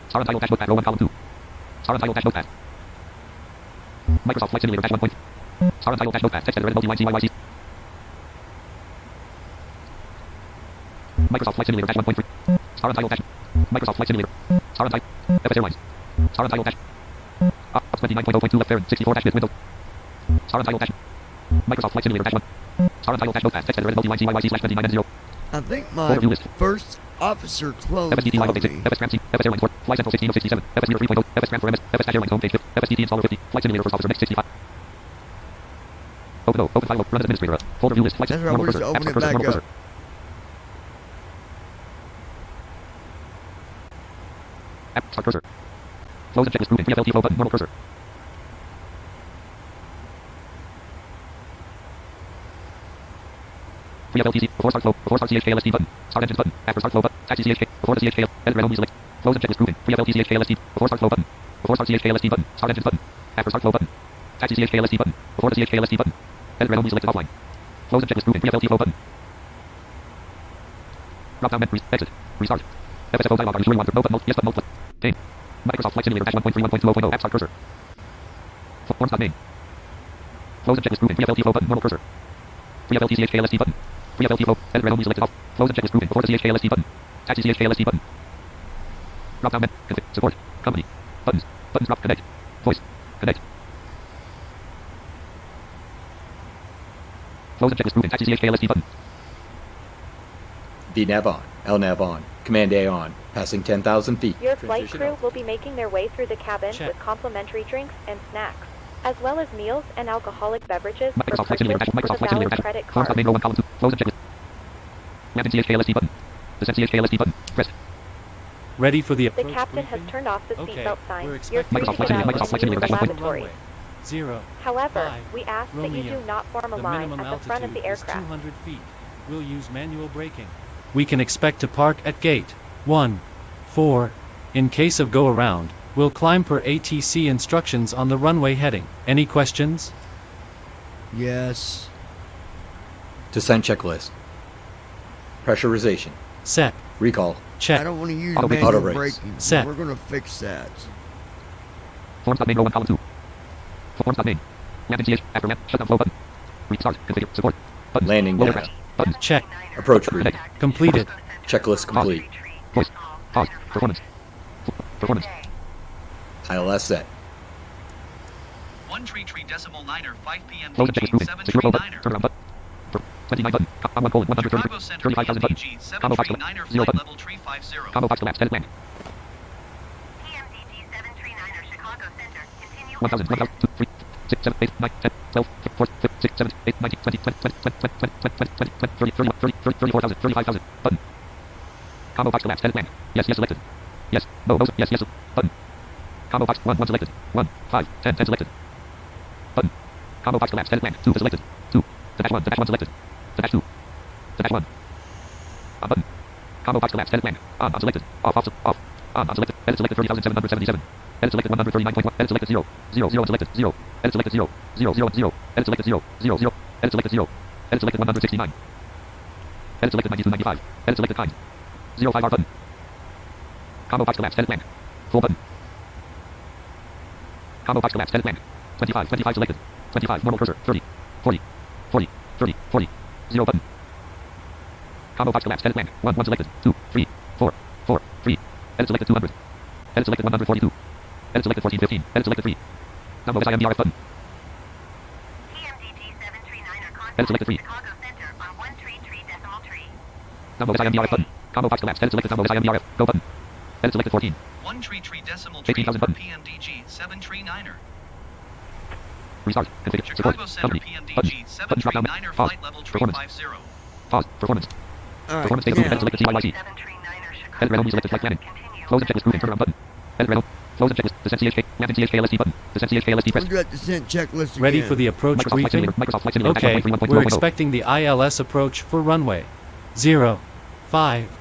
Star title dashbook row 1 column 2. Star title dashbook Microsoft Flight Simulator 1. Star title dashbook text editor multi-YYC. Microsoft Flight Simulator 1.3. Star title dash. Microsoft Flight Simulator. Star title. FS Airlines. Star title dash. 29.0.2 left parent 64 dash bit window. Star title dash. Microsoft Flight Simulator 1. Star title dash text editor multi-YYC/29.0. I think my first officer closed FS DT live update. me. FS Ramsey. FS Airlines port. Flight Central 16 FS Reader 3.0. FS Transfer MS. FS Dash Airlines homepage 50. FS DT installer 50. Flight Simulator first officer next 65. Open O. Open file. Run as administrator. Folder view list. Flight That's right, we're just open it back up. App start cursor. Close and checklist grouping. FLT flow button. Normal cursor. FLTC. Before start flow. Before start CHKLST button. Start engines button. After start flow button. Taxi CHK. Before the CHK. Edit randomly select. Close and checklist grouping. FLT CHKLST. Before start flow button. Before start CHKLST button. Start engines button. After start flow button. Taxi CHKLST button. Before the CHKLST button. Edit randomly select offline. Close and checklist grouping. FLT flow button. Drop down menu. Exit. Restart. FSFO dialog. Are you sure you want to? No button. Yes button. No Game. Microsoft Flight Simulator 1.3 App start cursor. Forms.name. Close and checklist grouping. FLT flow button. Normal cursor. FLT CHKLST button. FLT flow. Edit randomly selected off. Close and checklist grouping. Before the CHKLST button. Taxi CHKLST button. Drop down menu. Config. Support. Company. Buttons. Buttons drop. Connect. Voice. Connect. Close and checklist grouping. Taxi CHKLST button. VNav on. LNav on. Command A on. Passing 10,000 feet. Your flight Transition crew out. will be making their way through the cabin Check. with complimentary drinks and snacks, as well as meals and alcoholic beverages for Microsoft Flight purchase Simulator with Microsoft a Flight valid Simulator credit Form card. main row 1 column 2. Close the checklist. Land in CHKLSD button. Descend CHKLSD button. Press. Ready for the The approach captain has briefing? turned off the Okay, seatbelt sign. we're You're expecting free to Microsoft Flight get out Simulator, Microsoft and Flight use the Simulator, lavatory. runway. 0. However, 5. we ask that you Romeo. do not form a The line minimum at the front of altitude the is aircraft. 200 feet. We'll use manual braking. We can expect to park at gate 1. 4. In case of go around, we'll climb per ATC instructions on the runway heading. Any questions? Yes. Descent checklist. Pressurization. Set. Recall. I Check. don't want to use Auto manual brakes. braking. Set. We're going to fix that. Forms main row 1 column 2. Forms main. Land in CH. After land. Shutdown flow button. Restart. Configure. Support. Button. Landing Low data. aircraft. Button. Check. Approach briefing. Completed. Checklist complete. Voice. Pause. Performance. Performance. ILS set. 133.9 5 p.m. Close the checklist moving. Secure flow button. 739er. Turn around button. 29 button. On 1 colon 130. Chicago Center 35,000 button. PMDG Combo box to 739er 0 flight button. level 350. Combo box to land. Set land. PMDG 739er Chicago Center. Continue 1000, as planned. 1, 2, 3, 6, 7, 8, 9, 10, 12, 14, 15, 16, 17, 18, 19, 20, 20, 20, 20, 20, 30, 34,000, 35,000. Button. Combo box to land. Set land. Yes, yes, selected. Yes, no, no, yes, yes. Button. Combo box 1, 1 selected. 1, 5, 10, 10 selected. Button. Combo box to land. Set land. 2 is selected. 2. The dash 1 selected. The dash 2. The dash 1. Button. Combo box to land. Set land. On selected. Off, off. On selected. Edit selected 30,777. Edit selected 139.1. Edit selected 0. 0, 0, selected 0. Edit selected 0. 0, 0, 0. Edit selected 0. 0, 0. Edit selected 0. Edit selected 169. Edit selected 92.95. Edit selected kind. 0, 5 R button. Combo box to land. Edit land. Full button. Combo box to land. Edit land. 25, 25 selected. 25 normal cursor. 30. 40. 40. 30. 40. 0 button. Combo box to land. Edit land. 1, 1 selected. 2, 3, 4, 4, 3. Edit selected 200. Edit selected 142. Edit selected 14, 15. Edit selected 3. Number SIMDRF button. PMDG 739er Edit selected 3. Chicago Center on 133.3. Number SIMDRF button. Combo box to land. Edit selected number SIMDRF. Go button. Edit selected 14. 133.3 18,000 for button. PMDG 739er. Restart. Configure. Support. Chicago Center Company. Button. PMDG Button drop down. 739er Pause. flight level Performance. 350. Pause. Performance. All right. Performance data. Edit Now, selected CYYC. 739er Chicago Edit Reynolds selected flight planning. Continue Close the as checklist moving. Turn around button. Edit Reynolds. Close the checklist. Descend CHK. Land in CHKLSD button. Descend CHKLSD press. we'll do that descent checklist again. Ready for the approach Microsoft Flight briefing? Simulator. Microsoft Flight Simulator. Okay, 1.3, we're 1.0. expecting the ILS approach for runway 0, 5.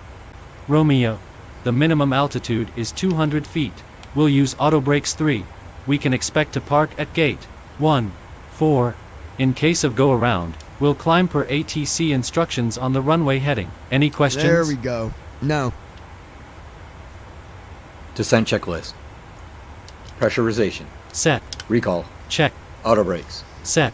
Romeo. The minimum altitude is 200 feet. We'll use auto brakes 3. We can expect to park at gate 1, 4. In case of go around, we'll climb per ATC instructions on the runway heading. Any questions? There we go. No. Descent checklist. Pressurization. Set. Recall. Check. Auto brakes. Set.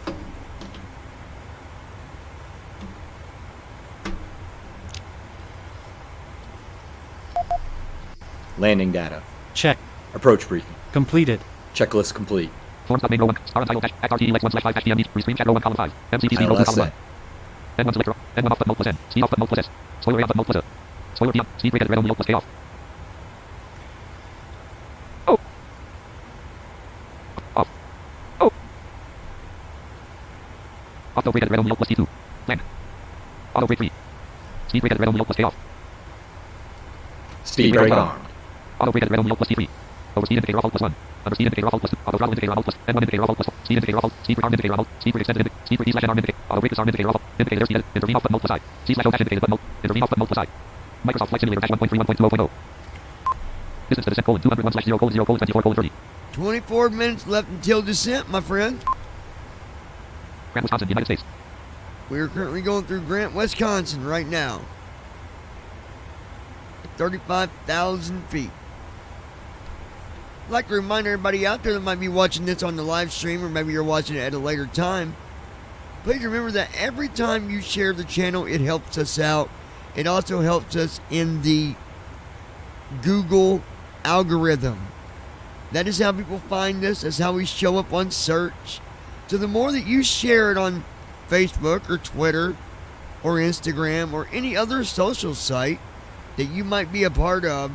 Landing data. Check. Approach briefing. Completed. Checklist complete. Forms main row 1. Star untitled dash. XRT Lex 1 slash 5 dash PM. Restream chat row 1 column 5. MCP 0 row 1 ILS column 1. set. N1 selector. N1 off but mode plus N. Speed off but mode plus S. Spoiler A off but mode plus A. Spoiler B on. Speed rate at red on mode plus K off. Oh. Off. Oh. Auto brake at red on mode plus T2. Land. Auto brake 3. Speed rate at red on mode plus K off. Speed brake arm. Auto brake at red on mode plus T3. Over speed indicator off plus 1. Under speed indicator off plus 2. Auto throttle indicator off plus. N1 indicator off plus. Speed indicator off. Speed brake arm indicator off. Speed brake extended indicator. Speed brake E slash N arm indicator. Auto brake disarm indicator off. Indicator speed edit. Intervene off but mode plus I. C slash O dash indicator but mode. Intervene off but mode plus I. Microsoft Flight Simulator dash 1.3 1.20.0. Distance to descent colon 201 slash 0 colon 0 colon 24 colon 30. 24 minutes left until descent, my friend. Grant, Wisconsin, United States. We are currently going through Grant, Wisconsin right now. 35,000 feet. I'd like to remind everybody out there that might be watching this on the live stream, or maybe you're watching it at a later time. Please remember that every time you share the channel, it helps us out. It also helps us in the Google algorithm. That is how people find us. That's how we show up on search. So the more that you share it on Facebook or Twitter or Instagram or any other social site, that you might be a part of,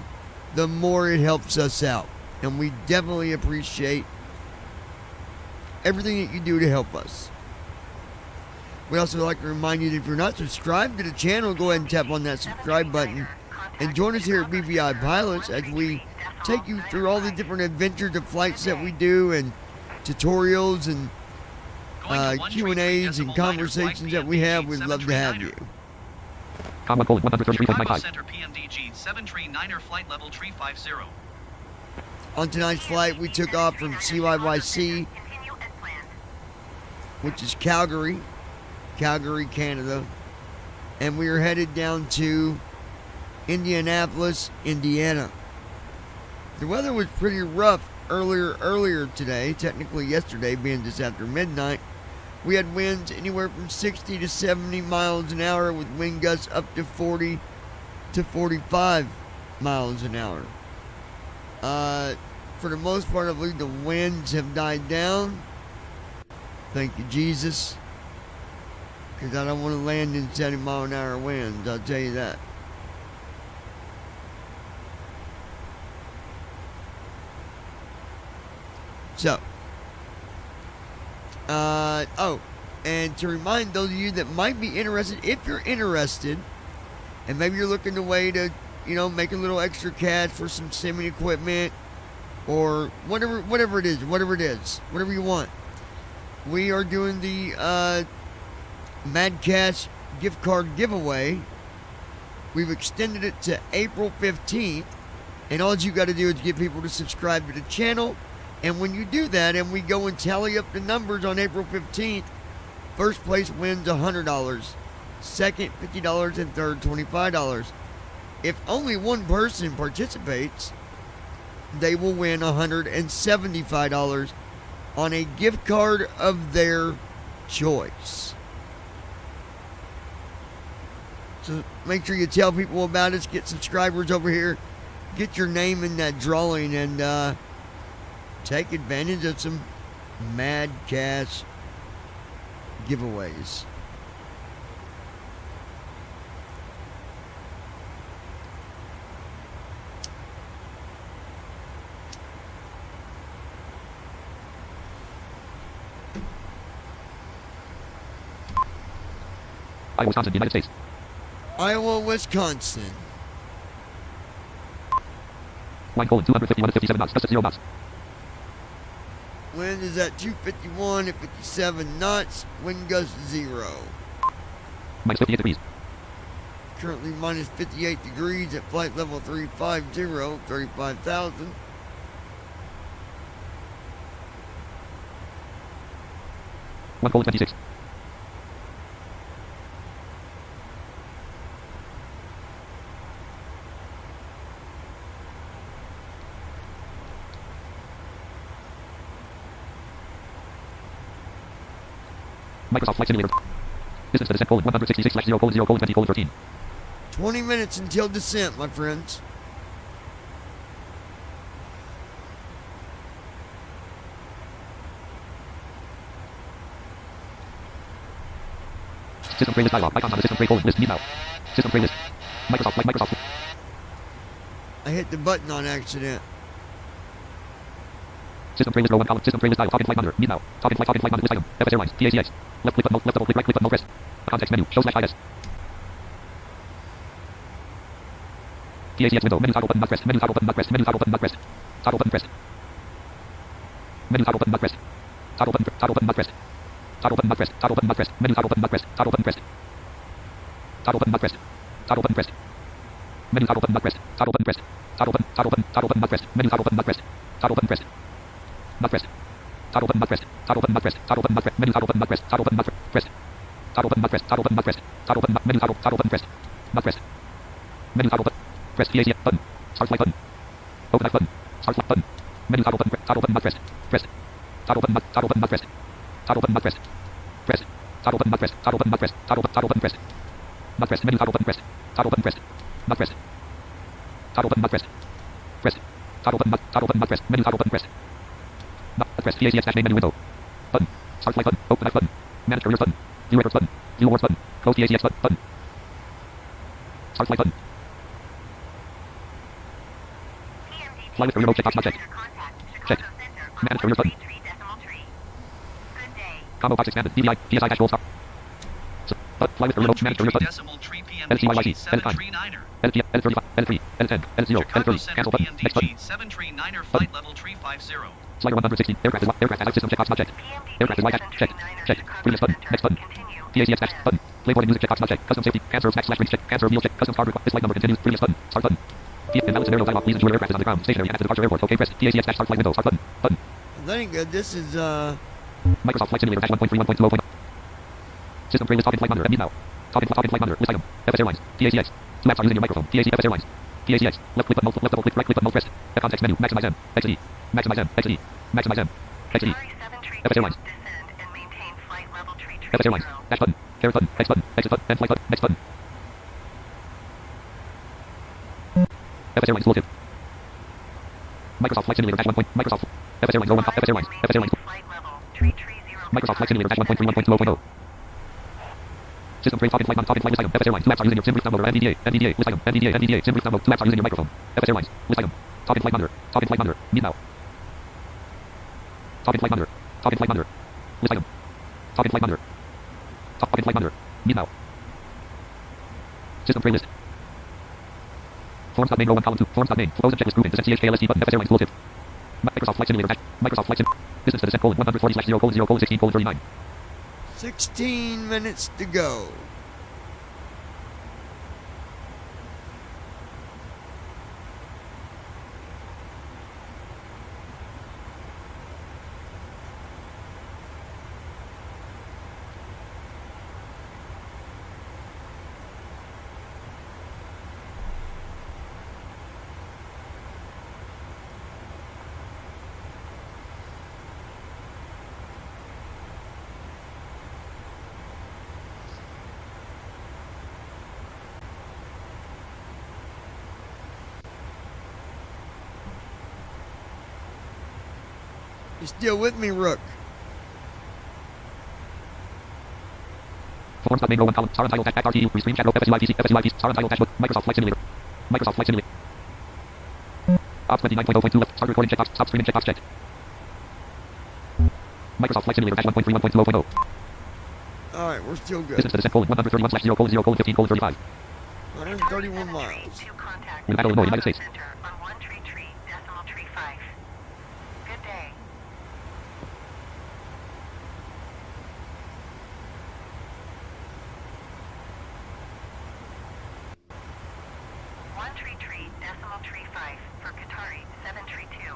the more it helps us out. And we definitely appreciate everything that you do to help us. We'd also like to remind you that if you're not subscribed to the channel, go ahead and tap on that subscribe button and join us here at BVI Pilots as we take you through all the different adventures of flights that we do and tutorials and Q&As and conversations that we have. We'd love to have you. Com 1 colon Chicago 133.95. Center PMDG 739er flight level 350. On tonight's flight, we took off from CYYC, Continue as planned. which is Calgary, Canada, and we are headed down to Indianapolis, Indiana. The weather was pretty rough earlier today, technically yesterday being just after midnight. We had winds anywhere from 60 to 70 miles an hour with wind gusts up to 40 to 45 miles an hour. For the most part, I believe the winds have died down. Thank you, Jesus. Because I don't want to land in 70 mile an hour winds, I'll tell you that. So, and to remind those of you that might be interested, if you're interested, and maybe you're looking a way to, make a little extra cash for some simming equipment, or whatever it is, whatever you want. We are doing the Mad Cash gift card giveaway. We've extended it to April 15th, and all you got to do is get people to subscribe to the channel. And when you do that, and we go and tally up the numbers on April 15th, first place wins $100, second $50, and third $25. If only one person participates, they will win $175 on a gift card of their choice. So make sure you tell people about us, get subscribers over here, get your name in that drawing, and take advantage of some Mad Cash giveaways. Iowa, Wisconsin, United States. Iowa, Wisconsin. Line colon 251 to 57 knots, just at 0 knots. Wind is at 251 at 57 knots. Wind gust 0. Minus 58 degrees. Currently minus 58 degrees at flight level 350, 35,000. One colon 26. Microsoft Flight Simulator. Distance to descent colon 166/0 colon 0 colon 20 colon 13. 20 minutes until descent, my friends. System tray list dialog. Icons on the system tray colon list. Need now. System tray list. Microsoft Flight. Microsoft. I hit the button on accident. System tray list row 1 column. System tray list dialog. Talk and flight monitor. Need now. Talk and flight monitor list item. FS Airlines. TACX. Left click button. Left double click. Right click button. Press. Context menu. Show /IS. TACX window. Menu toggle button not pressed. Menu toggle button not pressed. Menu toggle button not pressed. Toggle button pressed. Menu toggle button not pressed. Toggle button not pressed. Toggle button not pressed. Toggle button not pressed. Menu toggle button not pressed. Toggle button pressed. Toggle button not pressed. Toggle button pressed. Menu toggle button not pressed. Toggle button pressed. Toggle button not pressed. Menu toggle button not pressed. Toggle button pressed. Not pressed. Toggle button not pressed. Toggle button not pressed. Toggle button not pressed. Menu toggle button not pressed. Toggle button not pressed. Toggle button not pressed. Toggle button not pressed. Toggle button not menu toggle button pressed. Not pressed. Menu toggle button press TAC button. Start flight button. Open that button. Start flight button. Menu toggle button. Toggle button not pressed. Pressed. Toggle button not pressed. Toggle button not pressed. Pressed. Toggle button not pressed. Toggle button not pressed. Toggle button pressed. Not pressed. Menu toggle button pressed. Toggle button pressed. Not pressed. Toggle button not pressed. Pressed. Toggle button not pressed. Menu toggle button pressed. Not pressed. TACX dash main menu window. Button. Start flight button. Open that button. Manage careers button. View records button. View awards button. Close TACX button. Start flight button. Fly with remote checkbox not checked. Checked. Manage career button. Good day. Combo box expanded. DVI. PSI dash gold star. But fly with remote manage career button. decimal tree LCYYC. PMDG Edit time. 739er. Edit P. Edit 35. Edit 3. Edit 10. Edit 0. Edit Chicago 30. Center Cancel button. Next button. PMDG 739er flight level 350. Slider 160. Aircraft is aircraft allied system checkbox not checked. Aircraft is Y checked. Checked. Previous button. Next button. PACX dash button. Playboard and music checkbox not checked. Custom safety. Cancer / reach check. Cancer meal check. Custom card request. This flight number continues. Previous button. Start button. Invalid scenario dialog. Please ensure aircraft is on the ground. Stationary at the departure airport. Okay, press. PACX dash start flight window. Start button. Button. I think this is Microsoft Flight Simulator dash 1.3 1.0. System playlist talking flight monitor. And now. Talking flight monitor. List item. FS Airlines. PACX. 2 apps are using your microphone. FS Airlines. PACX. Left click button. Left double click. Right click button. Pressed. The context menu. Maximize M. XD. Maximize M. XD. Maximize M. XD. FS Airlines. Descend and maintain flight level 330. FS Airlines. Dash button. Caret button. X button. Exit button. End flight button. Next button. FS Airlines tooltip. Microsoft Flight Simulator dash 1. Microsoft. FS Airlines 01. FS Airlines. FS Airlines. Flight level 330. Microsoft Flight Simulator dash 1.3 1.0. System frame talking flight list item. FS Airlines. 2 apps are using your SIM brief downloader. NVDA. List item. NVDA. SIM brief download. 2 apps are using your microphone. FS Airlines. List item. Talking flight monitor. Talking flight monitor. Meet now. Talking flight monitor. Talking flight monitor. List item. Talking flight monitor. Talking flight monitor. Meet now. System playlist. Forms.main row 1 column 2. Forms.main. Flows and checklist grouping. Descent CHKLST button. FS Airlines tooltip. Microsoft Flight Simulator dash. Microsoft Flight Sim. Distance to descent colon 140/0:0:16:39. 16 minutes to go. You still with me, Rook? Forms.main row 1 column. Star untitled dash RTU. Restream chat row. FSUIPC. FSUIPC. Star untitled dash book. Microsoft Flight Simulator. Microsoft Flight Simulator. Op 29.0.2 left. Start recording checkbox. Stop streaming checkbox checked. Microsoft Flight Simulator dash 1.3 1.0.0. Alright, we're still good. Distance to descent colon 131/0:0:15:35. 131 miles. To contact Winnipeg, Illinois, United States. Center on 133.35. Good day. for Qatari 732.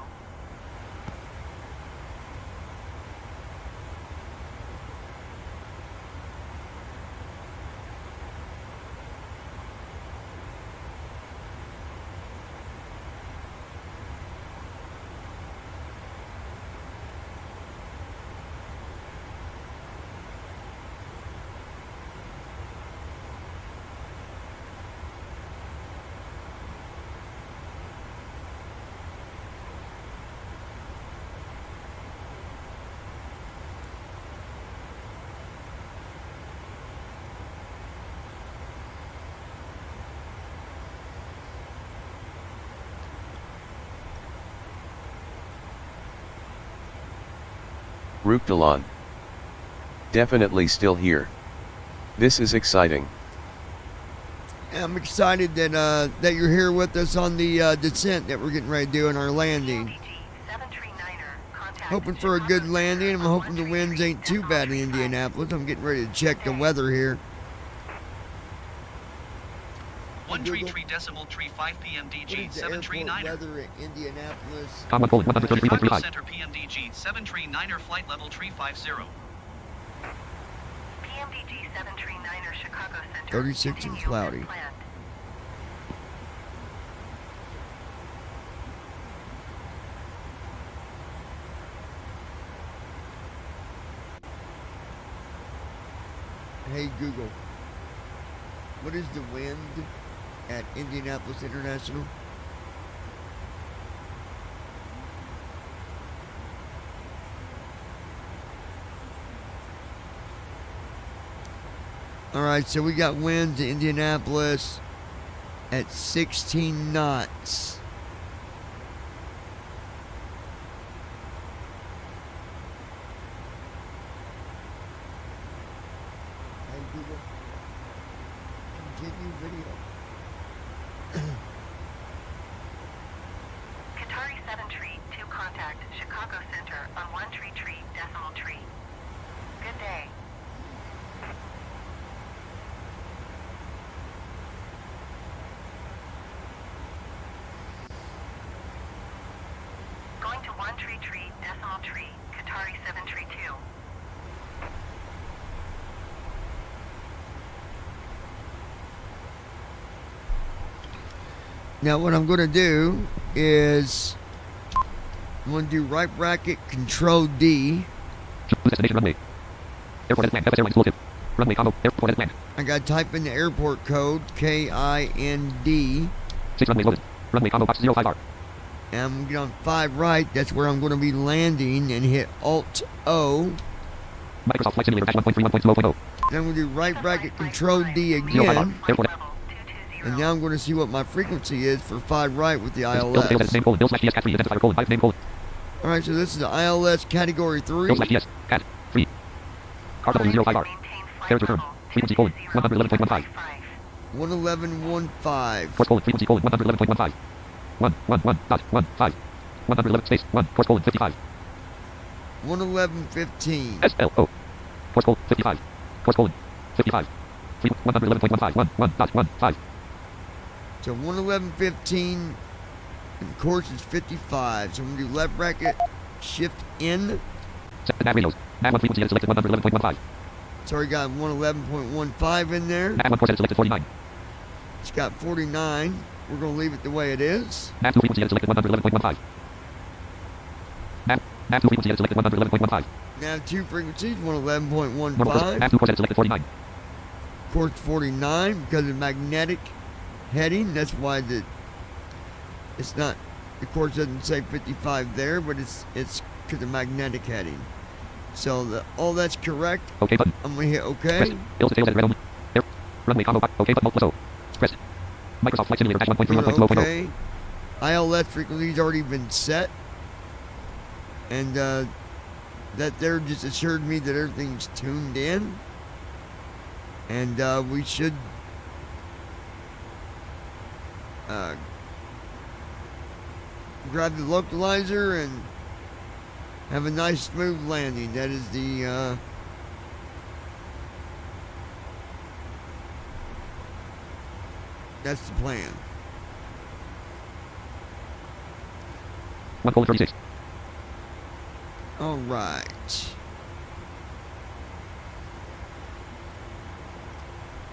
Rook Dalan. Definitely still here. This is exciting. I'm excited that that you're here with us on the descent that we're getting ready to do in our landing. Hoping for a good landing. I'm hoping the winds ain't too bad in Indianapolis. I'm getting ready to check the weather here. 133.35 PMDG 739er. Weather at Indianapolis. Chicago Center PMDG 739er flight level 350. PMDG 739er Chicago Center. 36 and cloudy. Hey Google, what is the wind at Indianapolis International? Alright, so we got winds at Indianapolis at 16 knots. Google. Continue video. Qatari 7 tree to contact Chicago Center on 1 tree decimal tree. Good day. Going to 1 tree decimal tree, Qatari 7 tree 2. Now what I'm going to do is I'm going to do right bracket Control D. Destination runway. Airport at land. FS Airlines explosive. Runway combo. Airport at land. I got to type in the airport code KIND. 6 runways loaded. Runway combo box 05R. And I'm going to get on 5 right. That's where I'm going to be landing and hit Alt O. Microsoft Flight Simulator dash 1.31.0.0. Then I'm going to do right bracket Control D 05R. again. Airport at And now I'm going to see what my frequency is for 5 right with the Bill ILS. name colon. Bill slash GS cat 3. Identifier colon. 5 name colon. Alright, so this is the ILS category Bill 3. slash GS cat 3. Car W05R. Fair to firm. Frequency colon. 111.15. 111.15. Course colon. Frequency colon. 111.15. 111.15. 111 space 1. Course colon 55. 111.15. SLO. Course colon 55. Course colon 55. 111.15. 1.15. So 111.15. And course is 55. So I'm going to do left bracket, shift in. Set nav radios. Nav 1 frequency edit selected 111.15. So we got 111.15 in there. Nav 1 course edit selected 49. It's got 49. We're going to leave it the way it is. Nav 2 frequency edit selected 111.15. Nav 2 frequency edit selected 111.15. Now 2 frequencies, Nav 2 course 111.15. edit selected 49. Course 49 because of magnetic heading. That's why it's not, the course doesn't say 55 there, but it's because of magnetic heading. So all that's correct. OK button. I'm going to hit OK. Press. Ills details at red only. Air. Runway combo box. OK button. Plus O. Press. Microsoft Flight Simulator dash 1.31.0.0. Okay. ILS frequency's already been set. And that there just assured me that everything's tuned in. And we should grab the localizer and have a nice smooth landing. That is the that's the plan. 1:36. All right.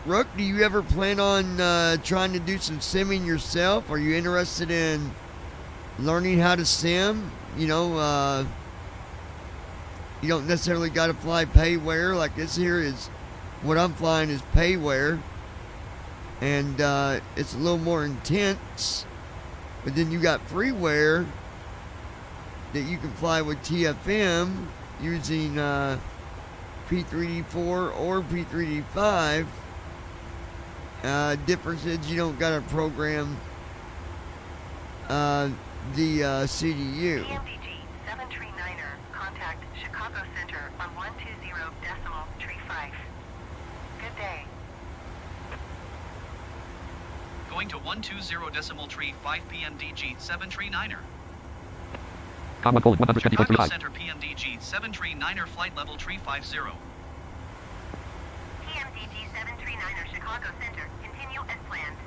Rook, do you ever plan on trying to do some simming yourself? Are you interested in learning how to sim? You know, you don't necessarily got to fly payware. Like this here is, what I'm flying is payware. And it's a little more intense. But then you got freeware that you can fly with TFM using P3D4 or P3D5. Difference is you don't got to program the CDU. PMDG 739er, contact Chicago Center on 120 decimal tree 5. Good day. Going to 120 decimal tree 5 PMDG 739er. Com 1 colon Chicago 124.35. Center PMDG 739er flight level tree 50. PMDG 739er, Chicago Center. Continue as planned.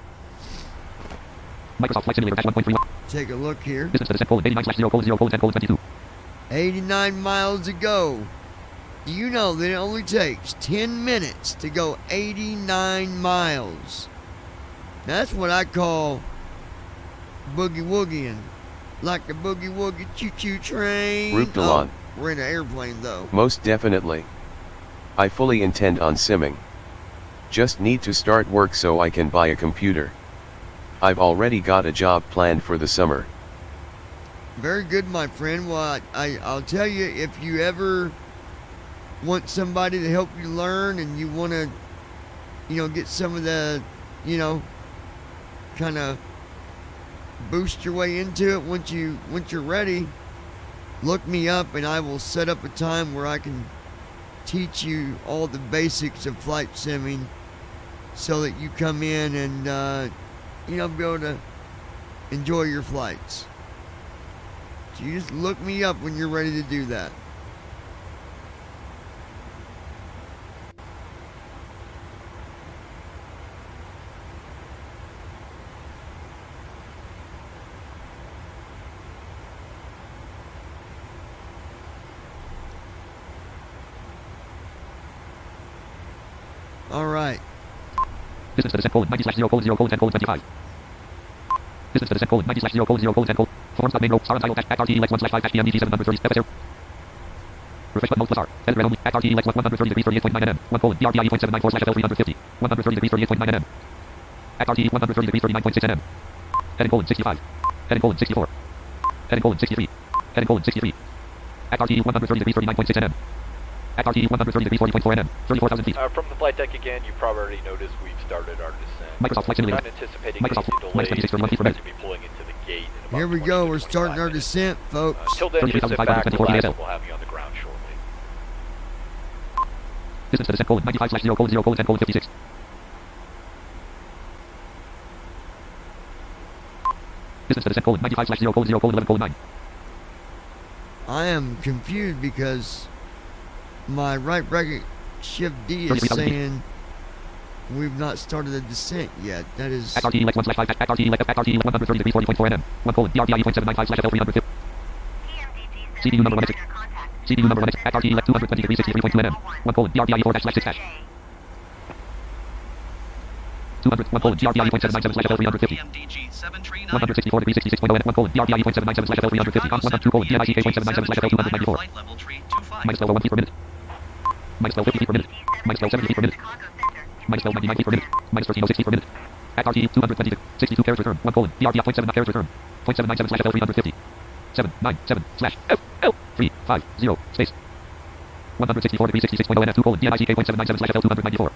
Microsoft Flight Simulator dash 1.31. Take a look here. Distance to descent colon 89/0:0:10:22. 89 miles to go. Do you know that it only takes 10 minutes to go 89 miles? That's what I call boogie woogieing. Like the boogie woogie choo choo train. Route Delon. We're in an airplane though. Most definitely. I fully intend on simming. Just need to start work so I can buy a computer. I've already got a job planned for the summer. Very good, my friend. Well, I'll tell you, if you ever want somebody to help you learn and you want to, get some of the, kind of boost your way into it once you're ready, look me up and I will set up a time where I can teach you all the basics of flight simming so that you come in and, be able to enjoy your flights. So you just look me up when you're ready to do that. All right. Distance to descent colon 90/0 colon 0 colon 10 colon 25. Distance to descent colon 90/0 colon 0 colon 10 colon. Forms main row. Star untitled at RT lex 1/5 PMDG 730 step 0. Refresh button plus R. Edit red only at RT lex 130 degrees 38.9 nm. 1 colon DRPI 0.794/F350. 130 degrees 38.9 nm. At RT 130 degrees 39.6 nm. Heading colon 65. Heading colon 64. Heading colon 63. Heading colon 63. At RT 130 degrees 39.6 nm. At RT 130 degrees 40.4 nm. 34,000 feet. From the flight deck again, you probably already noticed we've started our descent. Microsoft Flight Simulator. Not anticipating Microsoft any delays. minus 26 for 1 feet per minute. To be pulling into the gate in about Here we 20 go. to We're 25 starting our minutes. descent, folks. Till then, just sit back, 33,524 relax, ASL. and we'll have you on the ground shortly. Distance to descent colon 95/0 colon 0 colon 10 colon 56. Distance to descent colon 95/0 colon 0 colon 11 colon 9. I am confused because my right bracket shift D is 33,000 feet. saying we've not started the descent yet. That is... At RT lex 1/5 at RT lex 130 degrees 40.4 nm. 1 colon DRPI 0.795/F350. CDU number 1 exit. CDU number 1 exit. At RT lex 220 degrees 63.2 nm. 1 colon DRPI 4/6 200 1 colon DRPI 0.797/F350. 164 degrees 66.0 nm. 1 colon DRPI 0.797/F350. 1 2 colon DNICK 0.797/F294. Minus 12 1 feet per minute. Minus 12 50 feet per minute. Minus 12 70 feet per minute. Minus 12 99 feet per minute. Minus 1306 feet per minute. At RT 220 62 carriage return. 1 colon DRPI 0.7 carriage return. 0.797/F350. 797/F350 space. 164 degrees 66.0 nm. 2 colon DNICK 0.797/F294.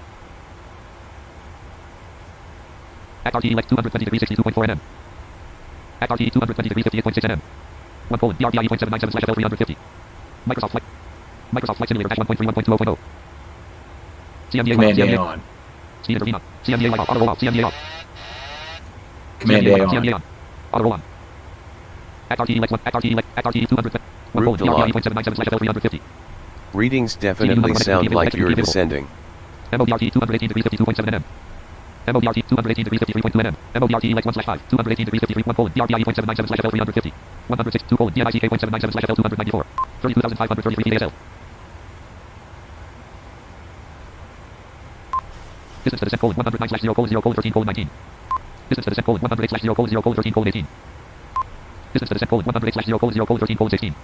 At RT lex 220 degrees 62.4 nm. At RT 220 degrees 58.6 nm. 1 colon DRPI 0.797/F350. Microsoft Flight Simulator dash 1.3 1.20.0. CMDA Command A CMDA on. Speed intervene. CMDA live. Auto roll out. CMDA off. Command CMDA A on. CMDA on. Auto roll on. At RT lex 1. At RT 200. 1 Route colon DRPI log. 0.797/F350. Readings definitely sound like you're descending. MOBRT 218 degrees 52.7 nm. MOBRT 218 degrees 53.2 nm. MOBRT lex 1/5. 218 degrees 53. 1 colon DRPI 0.797/F350. 106. 2 colon DNICK 0.797/F294. 32,533 feet ASL. Distance to descent colon 109/0 colon 0 colon 13 colon 19. Distance to descent colon 108/0 colon 0 colon 13 colon 18. Distance to descent colon 108/0 colon 0 colon 13 colon 16.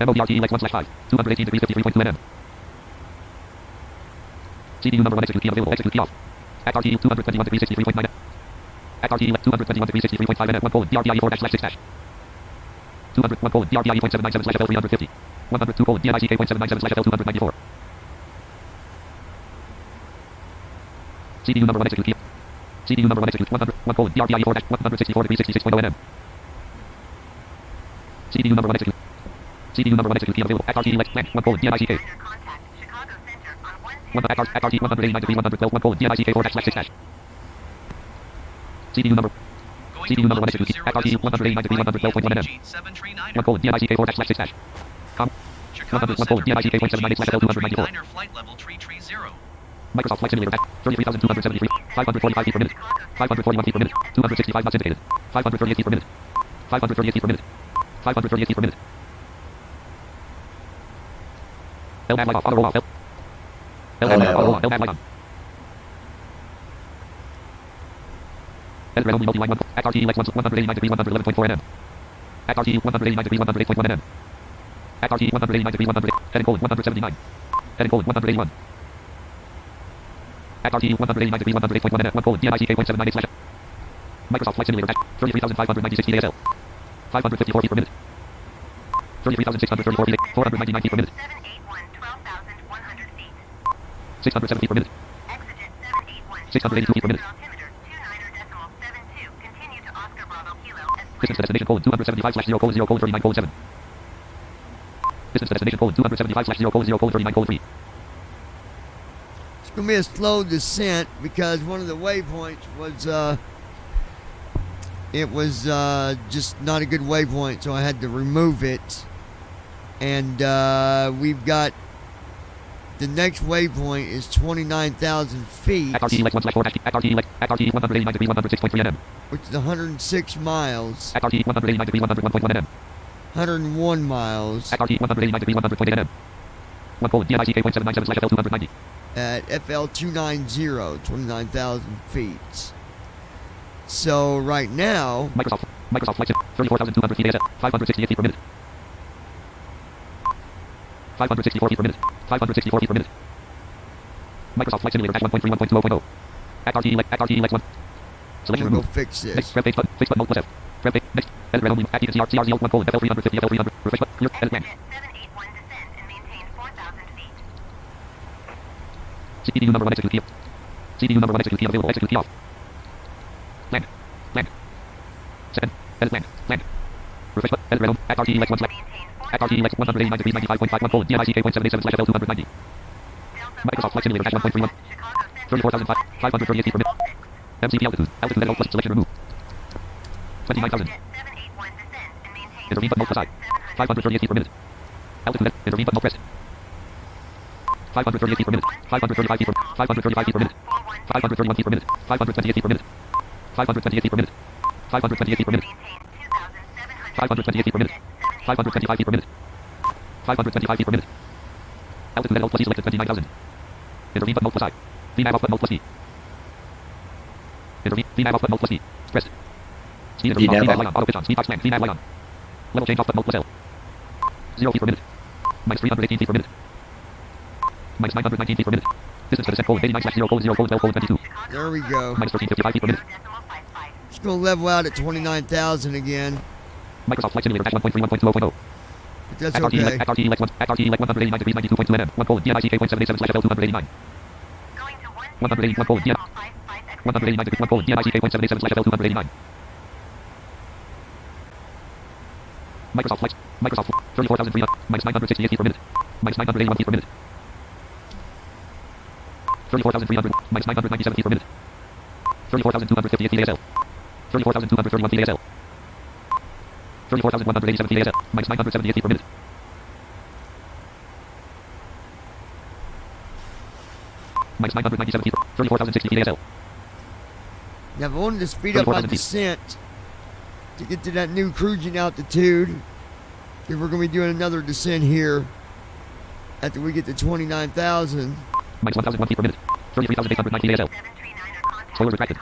MOBRT lex 1/5. 218 degrees 53.2 nm. CDU number 1 execute key available. Execute key off. At RT 221 degrees 63.9 nm. At RT 221 degrees 63.5 nm. 1 colon DRPI 4/6 200 1 colon DRPI 0.797/F350. 102 colon DNICK 0.797/F294. CDU number 1 execute key. CDU number 1 execute 100 1 colon DRPI 4/164 degrees 66.0 nm. CDU number 1 execute. CDU number 1 execute key available. At RT lex 1 colon DNICK. 1 at RT 189 degrees 112 1 colon DNICK 4/6 CDU number. CDU number 1 execute key. At RT 189 degrees 112.1 nm. 1 colon DNICK 4/6 Com. 100 1 colon DNICK 0.796/F294. Microsoft Flight Simulator. 33,273. 545 feet per minute. 541 feet per minute. 265 knots indicated. 538 feet per minute. 538 feet per minute. 538 feet per minute. LMAG light off. Auto roll off. LMAG auto roll on. LMAG light on. Edit red only multi-line 1. At RT lex 189 degrees 111.4 nm. At RT 189 degrees 108.1 nm. At RT 189 degrees 108. Heading colon 179. Heading colon 181. At RT 189 degrees 108.1 nm. 1 colon DNICK 0.798/. Microsoft Flight Simulator. 33,596 feet ASL. 554 feet per minute. 33,634 feet. 499 feet per minute. 607 feet per minute. 682 feet per minute. Distance to destination colon 275/0 colon 0 colon 39 colon 7. Distance to destination, colon, 275/0, colon, 0, colon, 39, colon, 3. It's going to be a slow descent because one of the waypoints was, it was just not a good waypoint, so I had to remove it. And we've got the next waypoint is 29,000 feet, At RT, 1/4, at RT, 189 degrees, 106.3 nm. which is 106 miles, At RT, 189 degrees, 101.1 nm. 101 miles At RT, 189 degrees, 100.8 nm. 1 colon, DMIC K.77/FL290. at FL290, 29,000 feet. So right now, Microsoft Flight Sim, 34,200 feet ASL, 568 feet per minute. 564 feet per minute. 564 feet per minute. Microsoft Flight Simulator 1.3, 1.20.0. At RT, Lex 1. I'm Selection going to go removed. fix Next, this. web page button, fix button, Alt+F. Web page, next, edit red only, at CRZL 1 colon, FL350, FL300, refresh button, clear, edit blank. 781 descend and maintain 4,000 feet. CPU number 1 execute key. CPU number 1 execute key available, execute key off. Land. Second, edit land. Refresh button, edit red only, at RT, Lex 1 select. At RT, Lex 189 degrees, 95.51 colon, DMIC K.77/FL290. Microsoft Flight Simulator 1.31. 34,538 feet per minute. MCP altitude at Alt+, selection removed. 29,000. 781 descend and maintain Intervene button, Alt+I. 538 feet per minute. Altitude, intervene button, pressed. 538 feet per minute. 535 feet per minute. 535 feet per minute. 531 feet per minute. 528 feet per minute. 528 feet per minute. 528 feet per minute. 528 feet per minute. 525 feet per minute. 525 feet per minute. Altitude at Alt+E selected 29,000. Intervene button, Alt+I. VNAV off button, Alt+E. Intervene, VNAV off button, Alt+E. Pressed. Speed intervene off, VNAV light on, auto pitch on, speed box blank, VNAV light on. Level change off button, Alt+L. 0 feet per minute. Minus 318 feet per minute. Minus 919 feet per minute. Distance to descent, colon, 89/0, colon, 0, colon, 12, colon, 22. There we go. Minus 1355 feet per minute. Just going to level out at 29,000 again. Microsoft Flight Simulator 1.3, 1.20.0. But that's At RT, okay. at RT, Lex 1, at RT, Lex 189 degrees, 92.2 nm. 1 colon, DMIC K.77/FL289. 181 colon, 189 degrees, 1 colon, DMIC K.77/FL289. Microsoft Flight, 34,300, minus 968 feet per minute. Minus 981 feet per minute. 34,300, minus 997 feet per minute. 34,258 feet ASL. 34,231 feet ASL. 34,187 feet ASL, minus 978 feet per minute. Minus 997 feet, 34,060 feet ASL. Now, if I wanted to speed up my 34,000 feet. descent to get to that new cruising altitude, if we're going to be doing another descent here after we get to 29,000. Minus 1,001 feet per minute. 33,809 feet ASL. Spoiler retracted.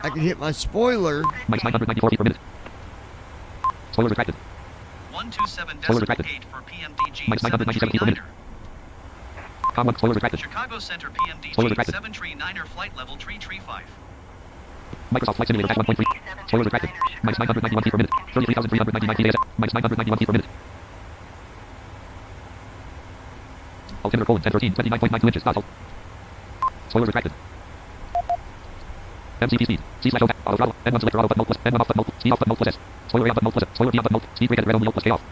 I can hit my spoiler. Minus 994 feet per minute. Spoiler retracted. 127.8 for PMDG Minus 997 feet per minute. 739er. Com 1, spoiler retracted. Chicago Center Spoiler PMDG retracted. 739er flight level 335. Microsoft Flight Simulator 1.3. Spoiler retracted. Minus 991 feet per minute. 33,399 feet ASL. Minus 991 feet per minute. Altimeter colon 1013, 29.92 inches. Dot. Spoiler retracted. MCP speed. C/O auto throttle. N1 selector auto button alt+. N1 off button alt. Speed off button alt+S. Spoiler A on button alt+S. Spoiler B on button alt. Speed brake at red only alt+K off.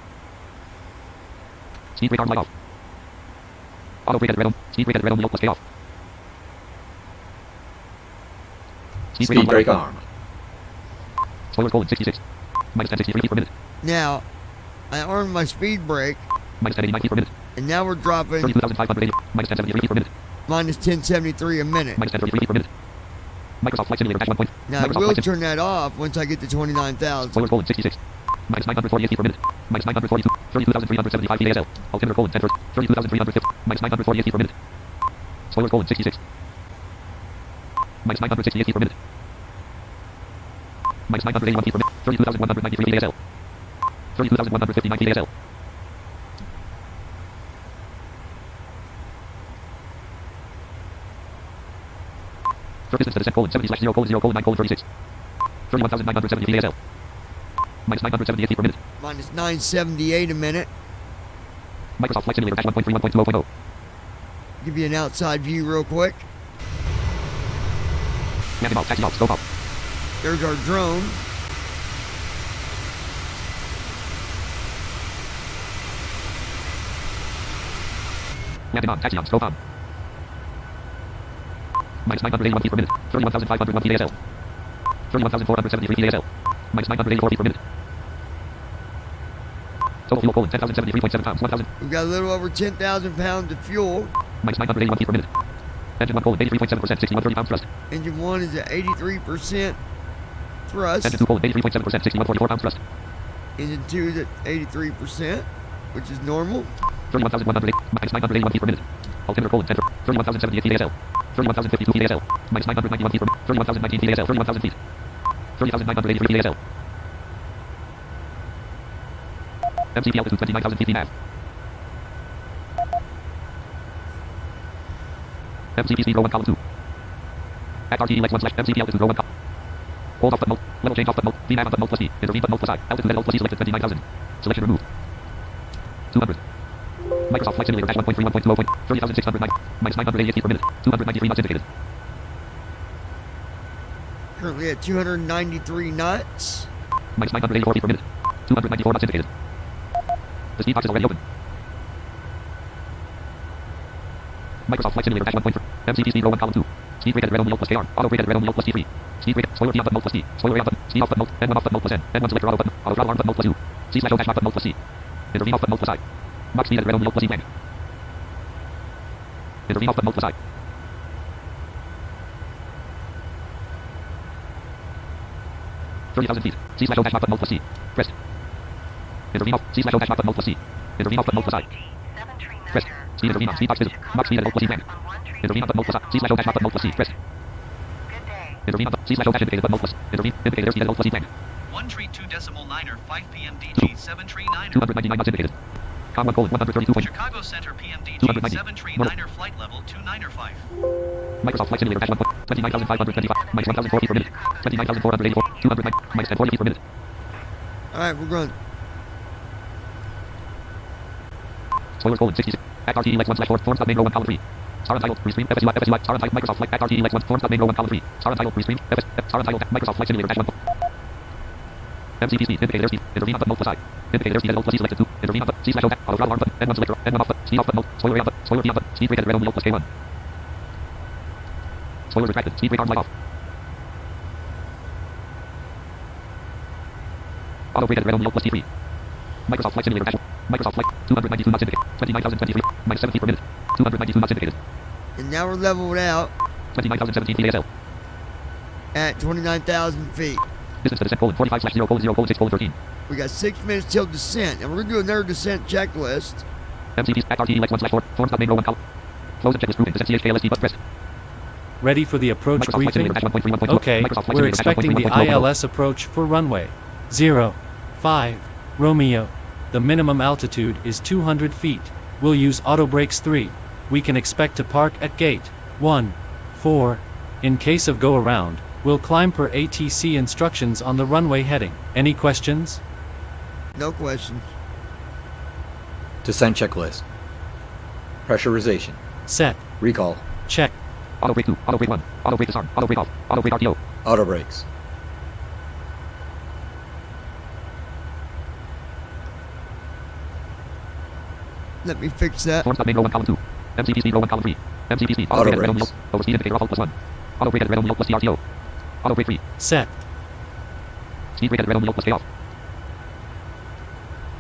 Speed brake arm light off. Auto brake at red on. Speed brake at red only alt+K off. Speed brake arm. Spoiler colon 66. Minus 1063 feet per minute. Now, I armed my speed brake, Minus 1089 feet per minute. and now we're dropping 32,580. Minus 1073 feet per minute. minus 1073 a minute. Minus 1033 feet per minute. Microsoft Flight Simulator 1. Now, I Microsoft will Flight Sim. turn that off once I get to 29,000. Spoiler colon 66. Minus 948 feet per minute. Minus 942. 32,375 feet ASL. Altimeter colon 10. 32,350. Minus 948 feet per minute. Spoiler colon 66. Minus 968 feet per minute. Minus 981 feet per minute. 32,193 feet ASL. 32,159 feet ASL. For distance to descent colon 70/0 colon 0 colon 9 colon 36. 31,970 feet ASL. Minus 978 feet per minute. Minus 978 a minute. Microsoft Flight Simulator 1.3, 1.20.0. Give you an outside view real quick. Landing out, taxi out, scope out. There's our drone. Landing on. Taxi on. Scope on. Minus 981 feet per minute. 31,501 feet ASL. 31,473 feet ASL. Minus 984 feet per minute. Total fuel colon 10,073.7 pounds. 1,000. We've got a little over 10,000 pounds of fuel. Minus 981 feet per minute. Engine 1 colon 83.7%. 6130 pounds thrust. Engine 1 is at 83% thrust. Engine 2 colon 83.7%. 6144 pounds thrust. Engine 2 is at 83%, which is normal. 31,108. Minus 981 feet per minute. Altimeter colon 10. 31,078 feet ASL. 31,052 feet ASL. Minus 991 feet per minute. 31,019 feet ASL. 31,000 feet. 30,983 feet ASL. MCP altitude 29,000 feet nav. MCP speed row 1 column 2. At RTE lex 1 slash MCP altitude row 1 column. Hold off button mode. Level change off button mode. VNAV on button mode plus D. Intervene button mode plus I. Altitude at L plus E selected 29,000. Selection removed. 200. Microsoft Flight Simulator dash 1.3 30,609. Minus 988 feet per minute. 293 knots indicated. Currently at 293 knots. Minus 984 feet per minute. 294 knots indicated. The speed box is already open. Microsoft Flight Simulator dash 1.3. MCP speed row 1 column 2. Speed rate at red O'Neill plus KR. Auto rate at red O'Neill plus T3. Speed rate. Spoiler P on button mode plus T. Spoiler A on button. Speed off button mode. N1 off button mode plus N. N1 selector auto button. Auto throttle arm button mode plus U. C slash O dash button mode plus C. Intervene off button mode plus I. Max speed at red O'Neill plus E blank. Intervene off button mode plus I. $30,000 feet. C slash O dash button mode plus C. Pressed. Intervene off. C slash O dash button mode plus C. Intervene off button mode plus I. Pressed. Speed intervene on. Speed box visible. Max speed at O plus E blank. Intervene on button mode plus I. C slash O dash button mode plus C. Pressed. Intervene on C slash O dash indicated button mode plus. Intervene. Indicated airspeed at O plus E blank. 132.9er 5 PMDG 739er. 299 knots indicated. Com 1 colon 132. Chicago Center PMDG 290. 739er flight level 295. Microsoft Flight Simulator dash 1. 29,525. Minus 1,004 feet per minute. 29,484. 209. Minus 1040 feet per minute. Alright, we're going. Spoiler colon 66. At RTE lex 1 slash 4. Forms of main row 1 column 3. Star untitled. Restream. FSUI. FSUI. Star untitled. Microsoft Flight. At RTE lex 1. Forms of main row 1 column 3. Star untitled. Restream. Star untitled. Microsoft Flight Simulator dash 1. MCP speed. Indicated airspeed. Intervene on button mode plus I. Indicated airspeed at O plus E selected 2. Intervene on button. C slash O dash. Auto throttle arm button. N1 selector. N1 off button. Speed off button mode. Spoiler A on button. Spoiler P on button. Speed rate at red O'Neill plus K1. Spoiler retracted. Speed rate arm light off. Auto rate at red O'Neill plus T3. Microsoft Flight Simulator dash 1. Microsoft Flight. 292 knots indicated. 29,023. Minus 7 feet per minute. 292 knots indicated. And now we're leveled out 29,017 feet ASL. at 29,000 feet. Distance to descent colon 45 slash 0 colon 0 colon 6 colon 13. We got 6 minutes till descent, and we're going to do another descent checklist. MCP at RTE lex 1 slash 4. Forms of main row 1 column. Close and checklist proven. Descent CHKLST but pressed. Ready for the approach Microsoft Flight briefing? Simulator dash 1.3 Okay, 1.2. Microsoft Flight we're Simulator dash expecting the 1.3 1.2. ILS approach for runway 05 Romeo. The minimum altitude is 200 feet. We'll use auto brakes 3. We can expect to park at gate 1-4. In case of go around, we'll climb per ATC instructions on the runway heading. Any questions? No questions. Descent checklist. Pressurization. Set. Recall. Check. Auto brake 2. Auto brake 1. Auto brake disarm. Auto brake off. Auto brake RTO. Auto brakes. Let me fix that. Forms of main row 1 column 2. MCP speed row 1 column 3. MCP speed. Auto Auto brake at red brakes. O'Neill. Overspeed indicator off hold plus 1. Auto brake at red O'Neill plus CRTO. Auto brake 3. Set. Speed brake at red O'Neill plus K off.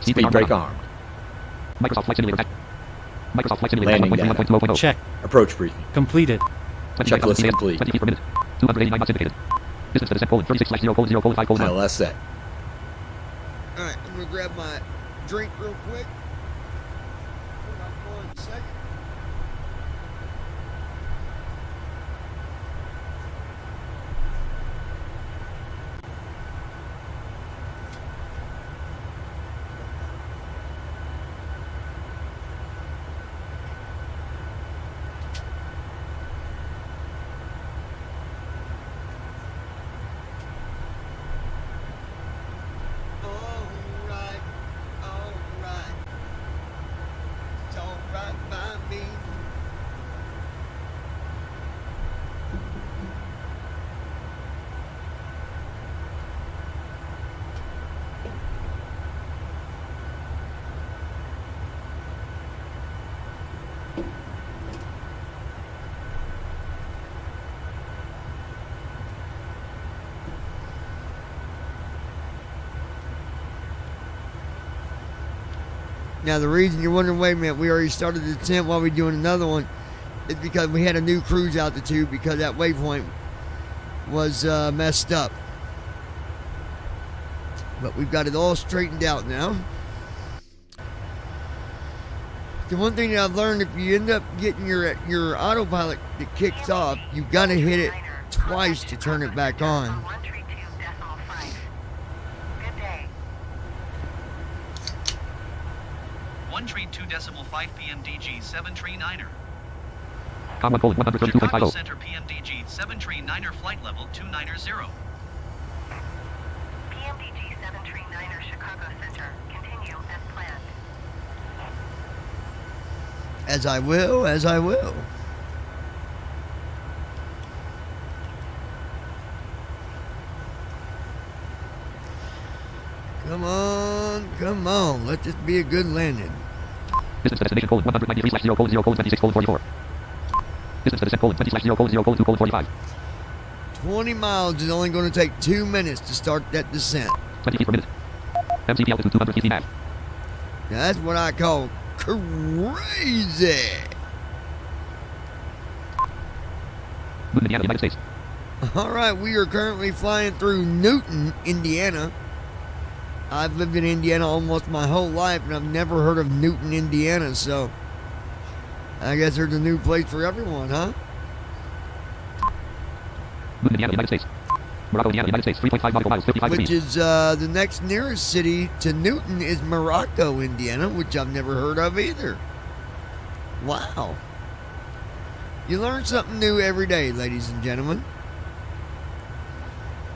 Speed brake armed. Microsoft Flight Simulator dash. Microsoft Flight Simulator Landing dash 1.3 1.2. Check. Approach briefing. Completed. Checklist 20,000 complete. 20 feet per minute. 289 knots indicated. Distance to descent colon 36 slash 0 colon 0 colon 5 colon 1. ILS set. Alright, I'm going to grab my drink real quick. Hold on 1 second. Alright. Now, the reason you're wondering, wait a minute, we already started the descent while we're doing another one, is because we had a new cruise altitude because that waypoint was messed up. But we've got it all straightened out now. The one thing that I've learned, if you end up getting your autopilot that kicks off, you've got to hit it twice to turn it back on. 132.5 PMDG 739er. Com 1 132.50. Chicago Center PMDG 739er flight level 290. PMDG 739er Chicago Center. Continue as planned. As I will, as I will. Come on, come on. Let this be a good landing. Distance to destination colon 193/0 colon 0 colon 26 colon 44. Distance to descent colon 20/0 colon 0 colon 2 colon 45. 20 miles is only going to take 2 minutes to start that descent. 20 feet per minute. MCP altitude 200 feet max. Now that's what I call crazy. Newton, Indiana, United States. All right, we are currently flying through Newton, Indiana. I've lived in Indiana almost my whole life, and I've never heard of Newton, Indiana, so I guess there's a new place for everyone, huh? Newton, Indiana, United States. Morocco, Indiana, United States. 3.5 nautical miles, 55 Which degrees. is the next nearest city to Newton is Morocco, Indiana, which I've never heard of either. Wow. You learn something new every day, ladies and gentlemen.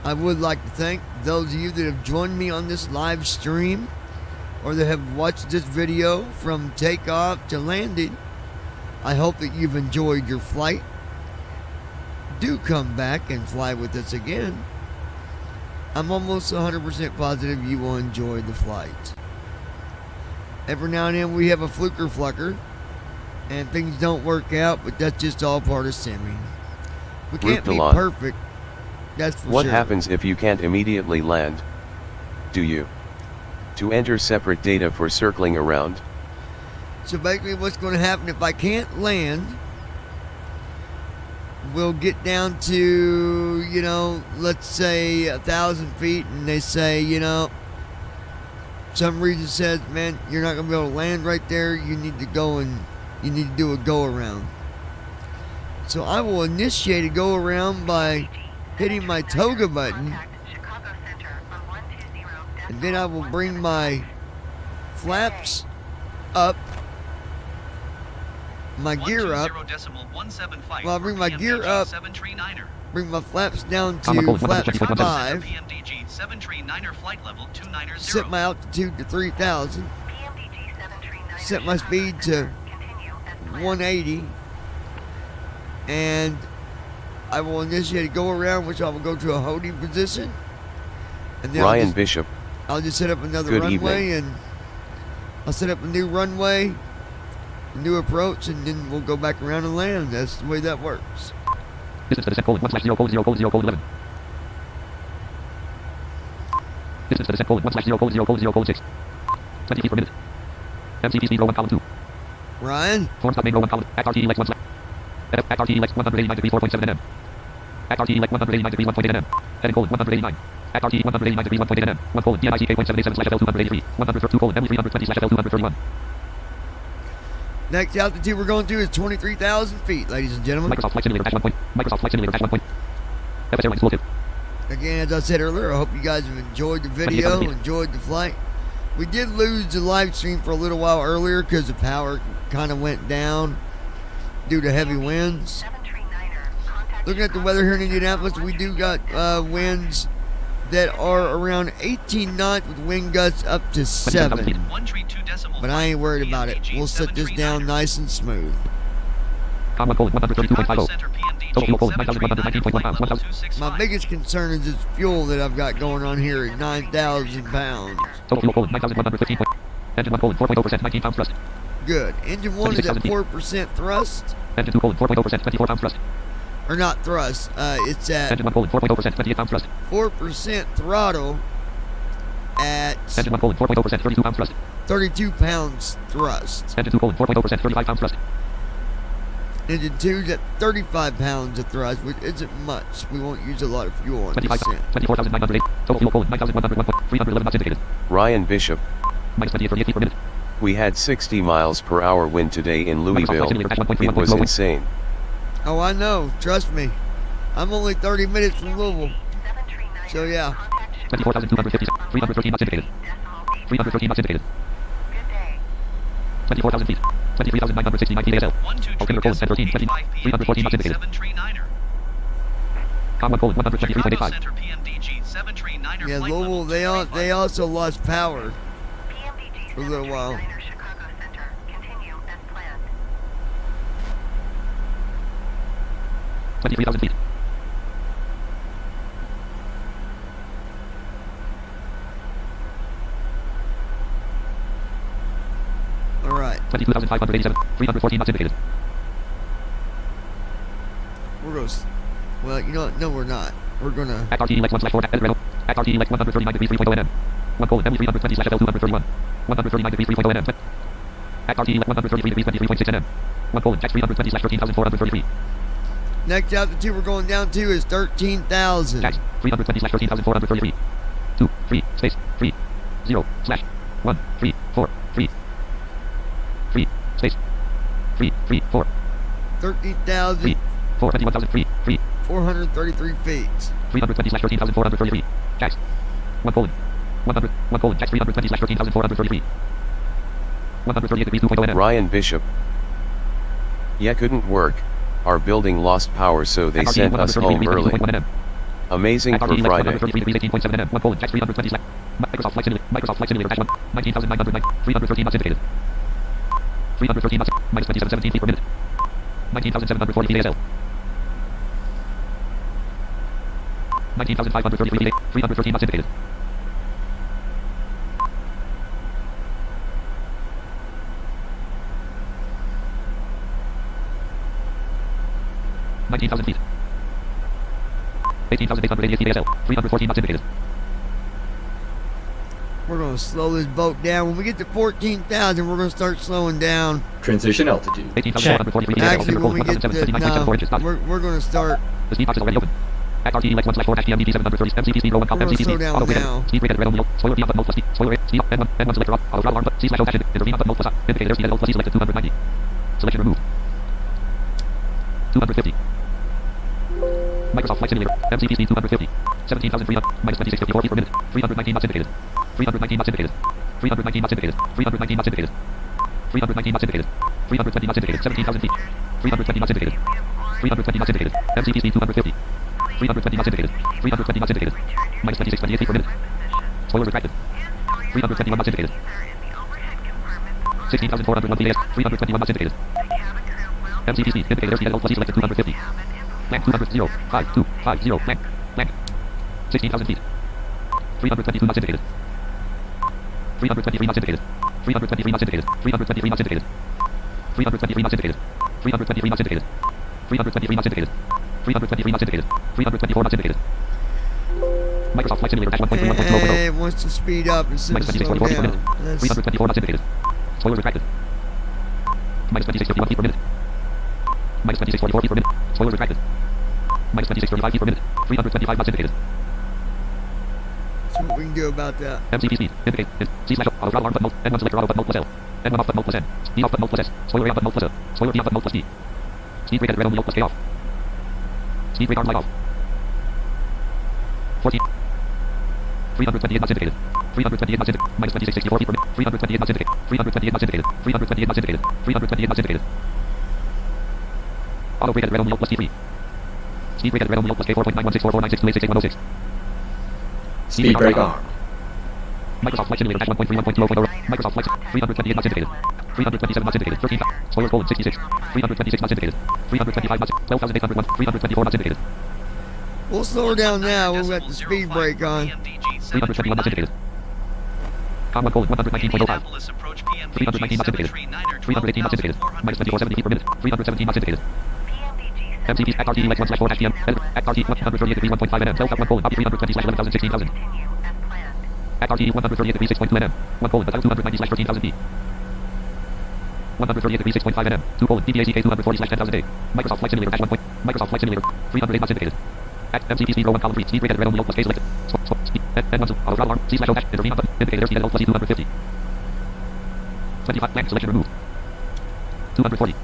I would like to thank those of you that have joined me on this live stream or that have watched this video from takeoff to landing. I hope that you've enjoyed your flight. Do come back and fly with us again. I'm almost 100% positive you will enjoy the flight. Every now and then we have a fluker flucker and things don't work out, but that's just all part of simming. We can't be Delon. perfect. That's for What sure. happens if you can't immediately land? Do you? To enter separate data for circling around? So basically what's going to happen if I can't land, we'll get down to, you know, let's say 1,000 feet, and they say, you know, some reason says, man, you're not going to be able to land right there. You need to go and you need to do a go around. So I will initiate a go around by hitting my toga button, and then I will bring my flaps up, my gear up. Well, I'll bring my gear up, bring my flaps down to flaps 5, set my altitude to 3,000, set my speed to 180, and I will initiate a go around, which I will go to a holding position. And then Ryan Bishop. I'll just set up another Good runway, evening. and I'll set up a new runway, a new approach, and then we'll go back around and land. That's the way that works. Distance to descent colon 1/0 colon 0 colon 0 colon 11. Distance to descent colon 1/0 colon 0 colon 0 colon 6. 20 feet per minute. MCP speed row 1 column 2. Ryan? Form stop main row 1 column. Act RT Lex 1 slash. Act RT Lex 189 degrees 4.7 nm. Act RT Lex 189 degrees 1.8 nm. Heading colon 189. Act RT 189 degrees 1.8 nm. 1 colon DNICK.787 slash FL 283. 132 colon M 320 slash FL 231. Next altitude we're going to is 23,000 feet, ladies and gentlemen. Microsoft Flight Simulator dash 1 point. Microsoft Flight Simulator dash 1 point. FS Airlines Locative. Again, as I said earlier, I hope you guys have enjoyed the video, enjoyed the flight. We did lose the live stream for a little while earlier because the power kind of went down due to heavy winds. Looking at the weather here in Indianapolis, we do got winds that are around 18 knots with wind gusts up to 7. But I ain't worried about it. We'll set this down nice and smooth. Com 1 colon 132.50. Total fuel colon 9,119.1 pounds. 1,000. My biggest concern is this fuel that I've got going on here at 9,000 pounds. Total fuel colon 9,115. Engine 1 colon 4.0%, 19 pounds thrust. Good. Engine 1 is at 4% thrust. Engine 2 colon 4.0%, 24 pounds thrust. Or not thrust. It's at Engine 1 colon 4.0%, 28 pounds thrust. 4% throttle at Engine 1 colon 4.0%, 32 pounds thrust. 32 pounds thrust. Engine 2 colon 4.0%, 35 pounds thrust. Engine 2's at 35 pounds of thrust, which isn't much. We won't use a lot of fuel on 25, descent. 24,908. Total fuel colon 9,101.311 knots indicated. Ryan Bishop. Minus 28 feet per minute. We had 60 miles per hour wind today in Louisville. It was insane. Oh, I know. Trust me. I'm only 30 minutes from Louisville. So, yeah. 24,250. 313 knots indicated. 313 knots indicated. 24,000 feet. 23,969 feet ASL. Altimeter colon 1013. 314 knots indicated. Com 1 colon 123.85. Yeah, Louisville, they also lost power for a little while. 23,000 feet. All right. 22,587. 314 knots indicated. We're going to... Well, you know what? No, we're not. We're going to... Act RTE Lex 1/4 edit Renault. Act RTE Lex 139 degrees 3.0 nm. 1 colon M320 /L 231. 139 degrees 3.0 nm. Act RTE Lex 133 degrees 23.6 nm. 1 colon Jack 320 /13,433. Next altitude we're going down to is 13,000. Jack 320 /13,433. 2, 3, space, 3, 0, slash, 1, 3, 4, 3. 3, space, 3, 3, 4. 13,000. 3, 4, 21,000, 3, 3. 433 feet. 320 /13,433. Jacks. 1 colon. 100. 1 colon. Jacks 320 /13,433. 138 degrees 2.0 nm. Ryan Bishop. Yeah, couldn't work. Our building lost power, so they sent us home early. Amazing for Friday. 18.7 nm. 1 colon. Jacks 320 Microsoft Flight Simulator. Microsoft Flight Simulator -1. 19,909. 313 knots indicated. 313 knots. Minus 2717 feet per minute. 19,740 feet ASL. 19,533 feet. 313 knots indicated. 19,000 feet. 18,888 feet ASL. 314 knots indicated. We're going to slow this boat down. When we get to 14,000, we're going to start slowing down. Transition altitude. 18,443 feet ASL. Actually, when we get to... No, we're going to start... The speed box is already open. Act RTE Lex 1/4 PMDG 730 MCP speed row 1 comp MCP speed. Auto brake. Speed brake at red on wheel. Spoiler V on mode plus speed. Spoiler rate. Speed up. N1 selector off. Auto throttle arm. C/O dash intervene on mode plus up. Indicator speed at plus selected 290. Selection removed. 250. Microsoft Flight Simulator. MCP speed 250. 17,300. Minus 2654 feet per minute. 319 knots indicated. 319 knots indicated. 319 knots indicated. 319 knots indicated. 319 knots indicated. 320 knots indicated. 17,000 feet. 320 knots indicated. 320 knots indicated. MCP speed 250. 320 knots indicated. 320 knots indicated. Minus 2628 feet per minute. Spoiler retracted. 321 knots indicated. 16,401 feet. 321 knots indicated. MCP speed indicator speed at plus selected 250. Blank 200 0 5 2 5 0 blank blank 16,000 feet. 322 knots indicated. 323 knots indicated. 323 knots indicated. 323 knots indicated. 323 knots indicated. 323 knots indicated. 323 knots indicated. 323 knots indicated. 324 knots indicated. Microsoft Flight Simulator -1.3 it wants to speed up instead of slow down. 324 knots indicated. Spoiler retracted. Minus 2651 feet per minute. Minus 2644 feet per minute. Spoiler retracted. Minus 2635 feet per minute. 325 knots indicated. See what we can do about that. MCP speed. Indicate. C/auto throttle arm button mode. N1 selector auto button mode plus L. N1 off button mode plus N. Speed off button mode plus S. Spoiler A off button mode plus O. Spoiler B off button mode plus D. Speed brake at red on wheel plus K off. Speed brake arm light off. 14. 328 knots indicated. 328 knots indicated. Minus 2664 feet per minute. 328 knots indicated. 328 knots indicated. 328 knots indicated. 328 knots indicated. Auto brake at red on wheel plus T3. Speed brake at red on wheel plus K4.91644962868106. Speed brake arm. Microsoft Flight Simulator -1.3 Microsoft Flight 328 knots indicated. 327 knots indicated. 13. Spoiler colon 66. 326 knots indicated. 325 knots. 12,801. 324 knots indicated. We'll slow her down now. We'll let the speed brake on. 321 knots indicated. Com 1 colon 119.05. 319 knots indicated. 318 knots indicated. Minus 2470 feet per minute. 317 knots indicated. MCP Act RTE Lex 1/4 HPM. Act RTE 138 degrees 1.5 nm. 12 1 colon. Copy 320 /11,000 16,000. At RT 138 degrees 6.2 nm. 1 colon 290/13000 D. 138 degrees 6.5 nm. 2 colon DBACK 240/10000 A. Microsoft Flight Simulator -1 point. Microsoft Flight Simulator. 308 knots indicated. At MCPC row 1 column 3. Speed rate at red only plus K selected. Speed. N1 auto throttle arm. C/O dash. Intervene on button. Indicator speed at 250. 25 blank selection removed. 240.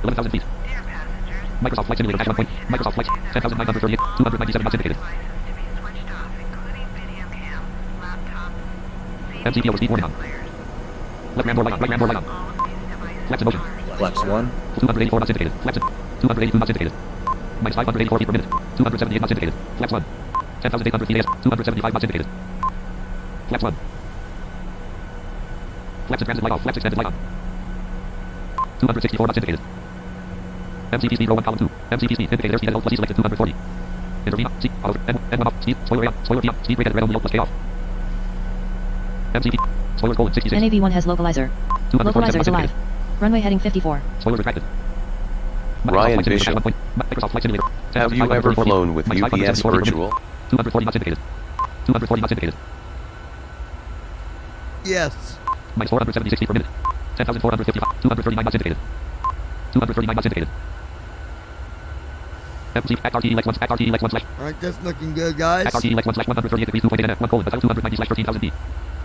11,000 feet. Dear passengers, Microsoft Flight Simulator -1 point. Microsoft Flight 10,938. 297 knots indicated. devices to be switched off, including video cam, laptop, MCP over speed warning on. Left ram door light on. Right ram door light on. all of these devices Flaps in motion. are Flaps 1, 284 knots indicated. Flaps in. 282 knots indicated. Minus 584 feet per minute. 278 knots indicated. Flaps 1. 10,800 feet AS. 275 knots indicated. Flaps 1. Flaps in transit light off. Flaps extended light on. 264 knots indicated. MCP speed row 1 column 2. MCP speed indicator speed at plus C selected 240. Intervene C. Auto. N1 off. Speed. Spoiler A on. Spoiler T on. Speed rate at red only plus K off. MCP. Spoiler colon 66. NAV1 has localizer. 247 Localizer is knots alive. indicated. Runway heading 54. Spoiler retracted. Ryan Microsoft Flight Simulator Bishop. at 1 point. Microsoft Flight Simulator. Have you ever flown with Minus UPS 574 feet per minute. Virtual? 240 knots indicated. 240 knots indicated. Yes. Minus 476 feet per minute. 10,455. 239 knots indicated. 239 knots indicated. MC at RT Lex 1 at RT Lex 1 slash All right, that's looking good, guys. at RT Lex 1 slash 138 degrees 2.8 nm 1 colon 290/13,000 D.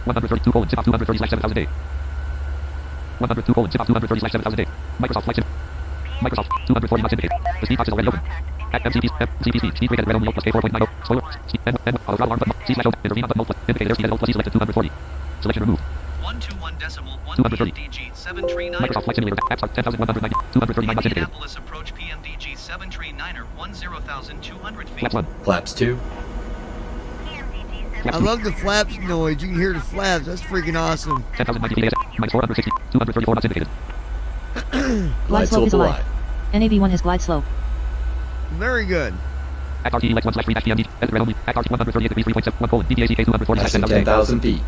132 colon zip off 230/7000 A. 102 colon zip off 230/7000 A. Microsoft Flight Sim. Microsoft 240 knots indicated. The speed box is already open. At MCP speed rate at red only plus K 4.90. Spoiler. N auto throttle arm button. C/O intervene on button plus indicator speed at plus C selected 240. Selection removed. 121 decimal 1 230. PMDG 739. Microsoft Flight Simulator app start 10,190. 239 knots indicated. Indianapolis approach PMDG 739er 10,200 feet. Flaps 1. Flaps 2, PMDG I love the flaps noise. You can hear the flaps. That's freaking awesome. 10,090 feet AS. Minus 460. 234 knots indicated. Glide slope is alive. NAV1 has glide slope. Very good. At RT Lex 1 slash 3 PMD. At red only. At RT 138 degrees 3.7 1 colon DBACK 240 passing 10,000 A. 10,000 feet.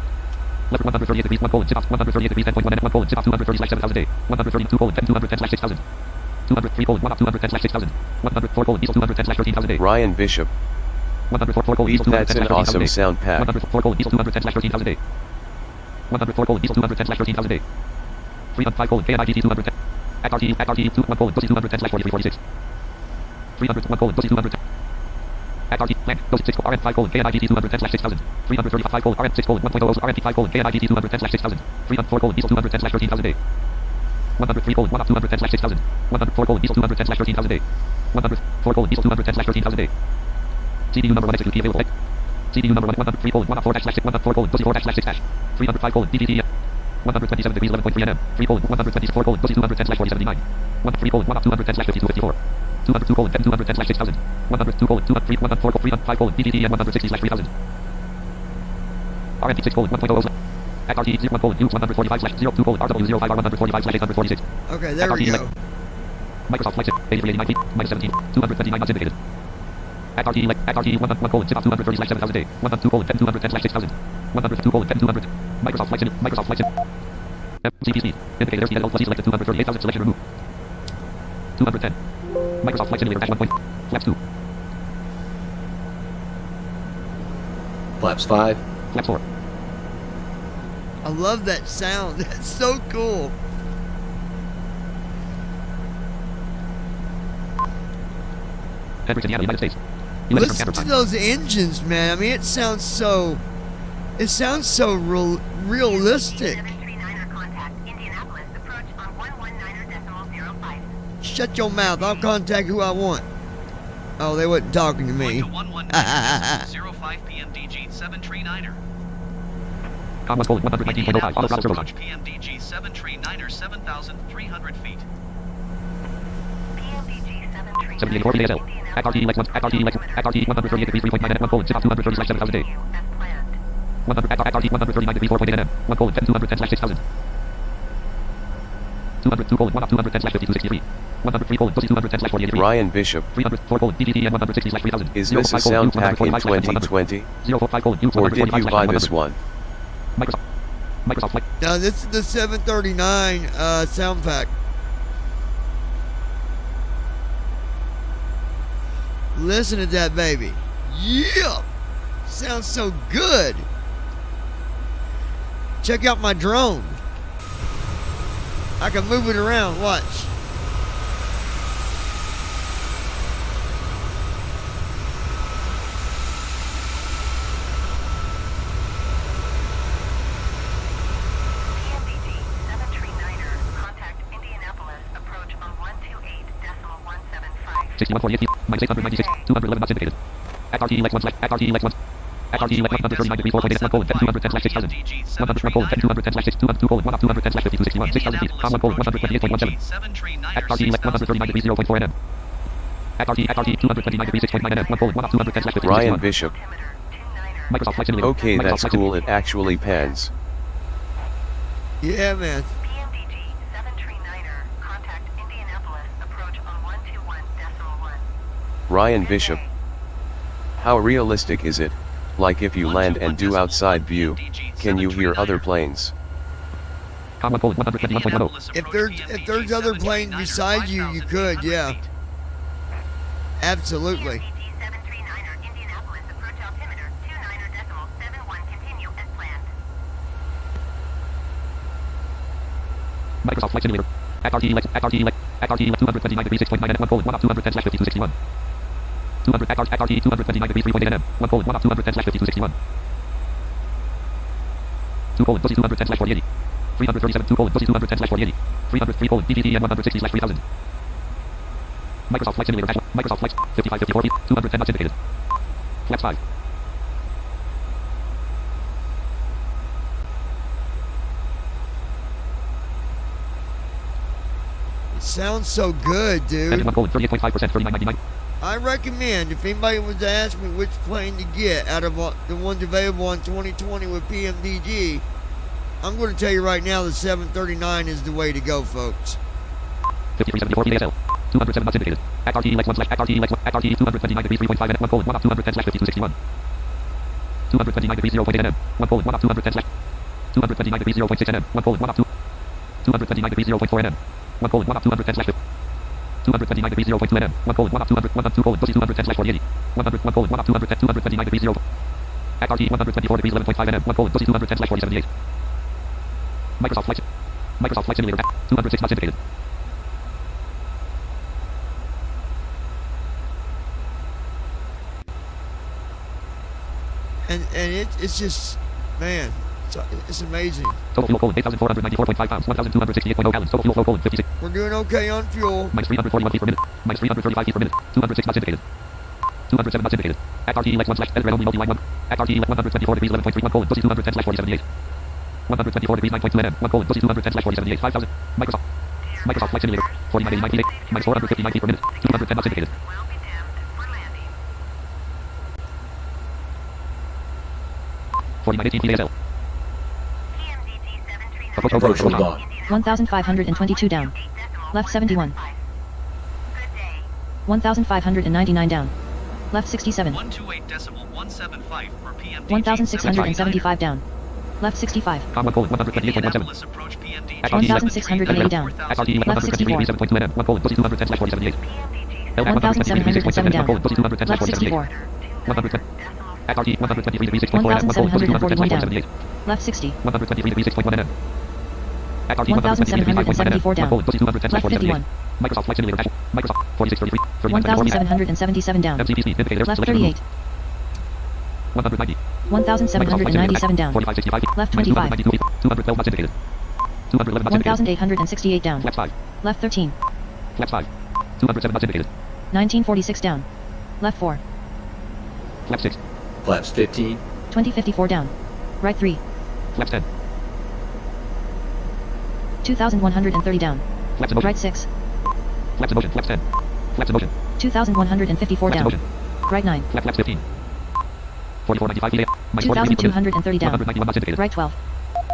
Left 138 degrees 1 colon zip off 138 degrees 10.1 1 colon zip off 230/7000 A. 132 colon 210/6000. 203 colon 1 off 210/6000. 104 colon diesel 210/13,000 A. Ryan Bishop. 104 colon diesel That's an 210/13,000 awesome A. sound pack. 104 colon diesel 210/13,000 A. 104 colon diesel 210/13,000 A. 305 colon KNIGT 210. At RT 1 colon pussy 210/4346. 301 colon pussy 210. At RT land pussy 6 colon RM 5 colon KNIGT 210/6000. 335 colon RM 6 colon 1.0 RM 5 colon KNIGT 210/6000. 304 colon diesel 210/13,000 A. 103 colon 1 off 210/6000. 104 colon diesel 210/13,000 A. 104 colon diesel 210/13,000 A. CDU number 1 execute key available. CDU number 103 colon 1 off 4/6 104 colon pussy 4/6 305 colon DDT 127 degrees 11.3 nm. 3 colon 124 colon pussy 210/4079. 103 colon 1 off 210/5254. 202 colon 210/6000. 102 colon 203 104 colon 305 colon DDT 160/3000. RMP 6 colon 1.00. At RT 01 colon U 145/02 colon RW05 R145/846. Okay, there we go. Microsoft Flight Sim 8389 feet minus 17 239 knots indicated. At RT 1 colon zip off 230/7000 A. 102 colon 210/6000. 102 colon 200. Microsoft Flight Sim. Microsoft Flight Sim. MCP speed. Indicator speed at plus C selected 238,000. Selection removed. 210. Microsoft Flight Simulator -1 point. Flaps 2. Flaps 5, Flaps 4. I love that sound. That's so cool. Edwards, Indiana, United States. US Listen from to time. those engines, man. I mean, it sounds so realistic. 739er contact Indianapolis approach on 119.05. Shut your mouth. I'll contact who I want. Oh, they wasn't talking to me. Going to 119.05 PMDG 739er. Commas colon 119.05. Auto throttle servo launch. Approach PMDG 739er 7,300 feet. PMDG 78 feet ASL. At RT Lex 1. At RT Lex. At RT 138 degrees 3.9 nm. 1 colon zip off 230/7000 A. as planned. 100 at RT 139 degrees 4.8 nm. 1 colon 210/6000. 202 colon 1 off 210/5263. 103 colon pussy 210/48. Ryan Bishop. 304 colon DDT 160/3000. Is this a sound pack in 2020? 045 colon U Or did you buy this 445/100. one? Microsoft Flight. Now, this is the 739 sound pack. Listen to that, baby. Yeah! Sounds so good. Check out my drone. I can move it around. Watch. PMDG 739er, contact Indianapolis, approach on 128.175. 6148 minus 896, 211 knots indicated. At RTE Lex 1 slash, at RTE Lex 1. At RTE Lex 139 degrees 4.8 1 colon 210 slash 6000. 101 colon 210 slash 6 202 colon 1 up 210 slash 5261 6000 feet. Com 1 colon 128.17. At RTE Lex 139 degrees 0.4 nm. At RTE 229 degrees 6.9 nm 1 colon 1 up 210 slash 5261. Ryan Bishop. Microsoft Flight Simulator. Okay, Microsoft that's Flight cool. Simulator. It actually pans. Yeah, man. PMDG 739er, contact Indianapolis, approach on 121.1. Ryan Bishop. How realistic is it? Like if you land and do outside view, can you hear other planes? Com 1 colon 121.10. If there's other planes beside you, you could, yeah. Absolutely. PMDG 739er, Indianapolis, approach altimeter 29.71, continue as planned. Microsoft Flight Simulator. At RTE Lex 229 degrees 6.9 nm 1 colon 1 up 210 slash 5261. 200 at RTE 229 degrees 3.8 nm 1 colon 1 up 210 slash 5261. 2 colon pussy 210 slash 4080. 337 2 colon pussy 210 slash 4080. 303 colon DGT 160 slash 3000. Microsoft Flight Simulator. Microsoft Flight 5554 feet 210 knots indicated. Flaps 5. It sounds so good, dude. Engine 1 colon 38.5% 39.99. I recommend, if anybody was to ask me which plane to get out of the ones available on 2020 with PMDG, I'm going to tell you right now the 739 is the way to go, folks. 5374 feet ASL. 207 knots indicated. At RTE Lex 1 slash, at RTE Lex 1, at RTE 229 degrees 3.5 nm 1 colon 1 up 210 slash 5261. 229 degrees 0.8 nm 1 colon 1 up 210 slash 229 degrees 0.6 nm 1 colon 1 up 229 degrees 0.4 nm 1 colon 1 up 210 slash 229 degrees 0.2 nm 1 colon 1 up 200 1 up 2 colon pussy 210 slash 4080. 100 1 colon 1 up 210 229 degrees 0. At RTE 124 degrees 11.5 nm 1 colon pussy 210 slash 4078. Microsoft Flight Simulator. 206 knots indicated. And it's just, man, it's amazing. Total fuel colon 8,494.5 pounds, 1,268.0 gallons. Total fuel colon 56. We're doing okay on fuel. Minus 341 feet per minute. Minus 335 feet per minute. 206 knots indicated. 207 knots indicated. At RTE Lex 1 slash, red only multi-line 1. At RTE Lex 124 degrees 11.3 1 colon pussy 210 slash 4078. 124 degrees 9.2 nm 1 colon pussy 210 slash 4078. 5,000. Microsoft Flight Simulator. 4989 feet 8. Minus 459 feet per minute. 210 knots indicated. Will be dimmed for landing. 4918 feet ASL. PMDG 739er. Approach from dawn. 1,522 down. Left 71. Good day. 1,599 down. Left 67. 128.175 for PMDG. 1,675 down. Left 65. Com 1 colon 128.17. Indianapolis approach PMDG. 1,680 down. At RTE Left 64. 7.2 nm 1 colon pussy 210 slash 4078. PMDG 1,707 down. 1 colon pussy 210 slash Left 64. 110. At RTE 123 degrees 6.4 nm 1 colon pussy 210 slash 4078. Left 60. 123 degrees 6.1 nm. At RTE 1,774 down. 1 colon pussy 210 slash Left 4078. 51. Microsoft Flight Simulator. Microsoft 4633. 39.4 1,777 down. MCP speed indicator. Left 38. 190. 1,797 down. 4565 feet. Left 25. 292 feet. 212 knots indicated. 211 knots indicated. 1,868 down. Flaps 5. Left 13. Flaps 5. 207 knots indicated. 1946 down. Left 4. Flaps 6. Flaps 15. 2054 down. Right 3. Flaps 10. 2,130 down. Flaps in motion. Right 6. Flaps in motion. Flaps 10. Flaps in motion. 2,154 Flaps in down. motion. Right 9. Flaps 15. 4495 feet. Minus 43 feet per minute. 2,230 down. 191 knots indicated. Right 12.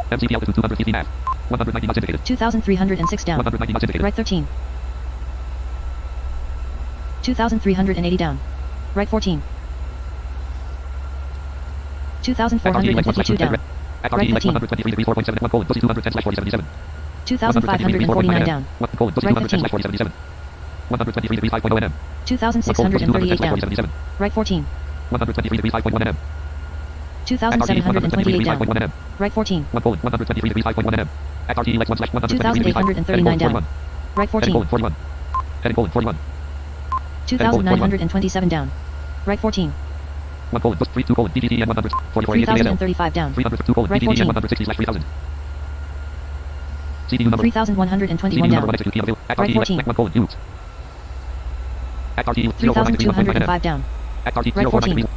MCP altitude 200 feet max. 190 knots indicated. 2,306 down. 190 knots indicated. Right 13. 2,380 down. Right 14. 2,452 down. At Right RTE Lex 15. 123 degrees 4.7 1 colon pussy 210 slash 4077. 2,549 down. 1 colon pussy Right 210 15. slash 4077. 123 degrees 5.0 nm. 2,638 down. 4077. Right 14. 123 degrees 5.1 nm. 2,728 down. Right 14. 1 colon 123 degrees 5.1 m. XRT lex 1 slash 2,839 down. Right 14. 41. Heading colon 41. 2,927 down. Right 14. 1 colon plus 3 2 colon DGT and 100 44 3,035 down. 300 2 colon Right DGT and 14. 160 slash 3000. CPU number 3,121 down. Right 14. 1 colon use. XRT 3,205 down. XRT Right 14.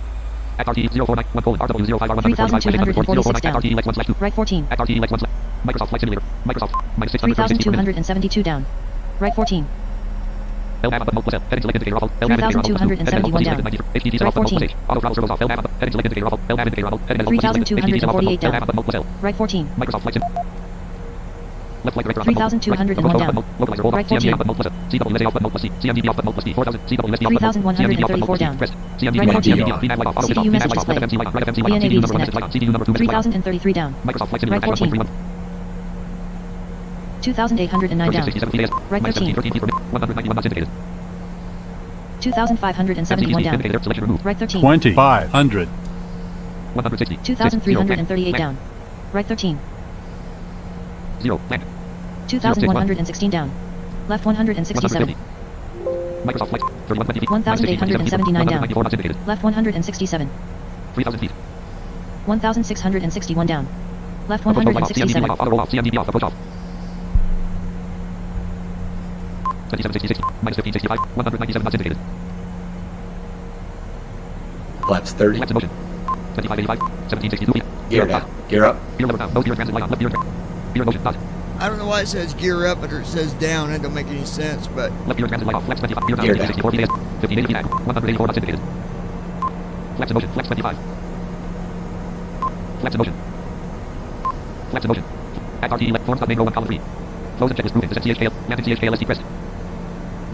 XRT 049 1 colon RW05 R 3,246 down. XRT lex 1 slash 2. Right 14. XRT lex 1 slash Microsoft Flight Simulator. Microsoft minus 636 3,272 down. Right 14. L-Abba mode plus L. Heading select indicator off. L-Abba indicator off. 3,271 down. HTTP Right off mode 14. plus H. Auto browser goes off. L-Abba. Heading select indicator off. L-Abba indicator off. Heading 3,248 down. L-Abba mode plus L. Right 14. Microsoft Flight Sim. Left flight director off. 3,201 down. Localizer roll off. Right 14. CMD off mode plus CWSA off mode plus C. CMDB off mode plus C. 4000. CWSD off mode. 3,134 down. CMDB Right off. 14. CMDB off. VNAV light off. Auto switch off. CPU VNAV message light off. display. FMC light. Right FMC light. VNAV CPU number 1 disconnect. light. CPU number 2 message light. 3,033 down. Microsoft Flight Simulator. Right 14. 2,809 down. 67 Right 13. 191 knots indicated. 2,571 down. Indicator selection removed. Right 13. 2,500. 160. 2,338 down. Right 13. 0. Land. 2,116 down. Left 167. Microsoft Flight 3120 feet. 1,879 down. 194 knots indicated. Left 167. 3,000 feet. 1,661 down. Left Approach light off. CMDB 167. light off. Auto roll off. CMDB off. Approach off. 2766. Minus 1565. 197 knots indicated. Flaps 30. Flaps in motion. 2585. 1762 feet. Gear down. Gear up. Gear lever down. Nose gear transit light on. Left gear. Gear in motion. Dot. I don't know why it says gear up or it says down. That don't make any sense, but Left gear transit light off. Flex 25. Gear down. Gear down. 64 feet. 1580 feet. 184 knots indicated. Flex in motion. Flex 25. Flex in motion. Flex in motion. XRT left forms main row 1 column 3. Close and checklist movement. CHKL. Landing CHKLST pressed.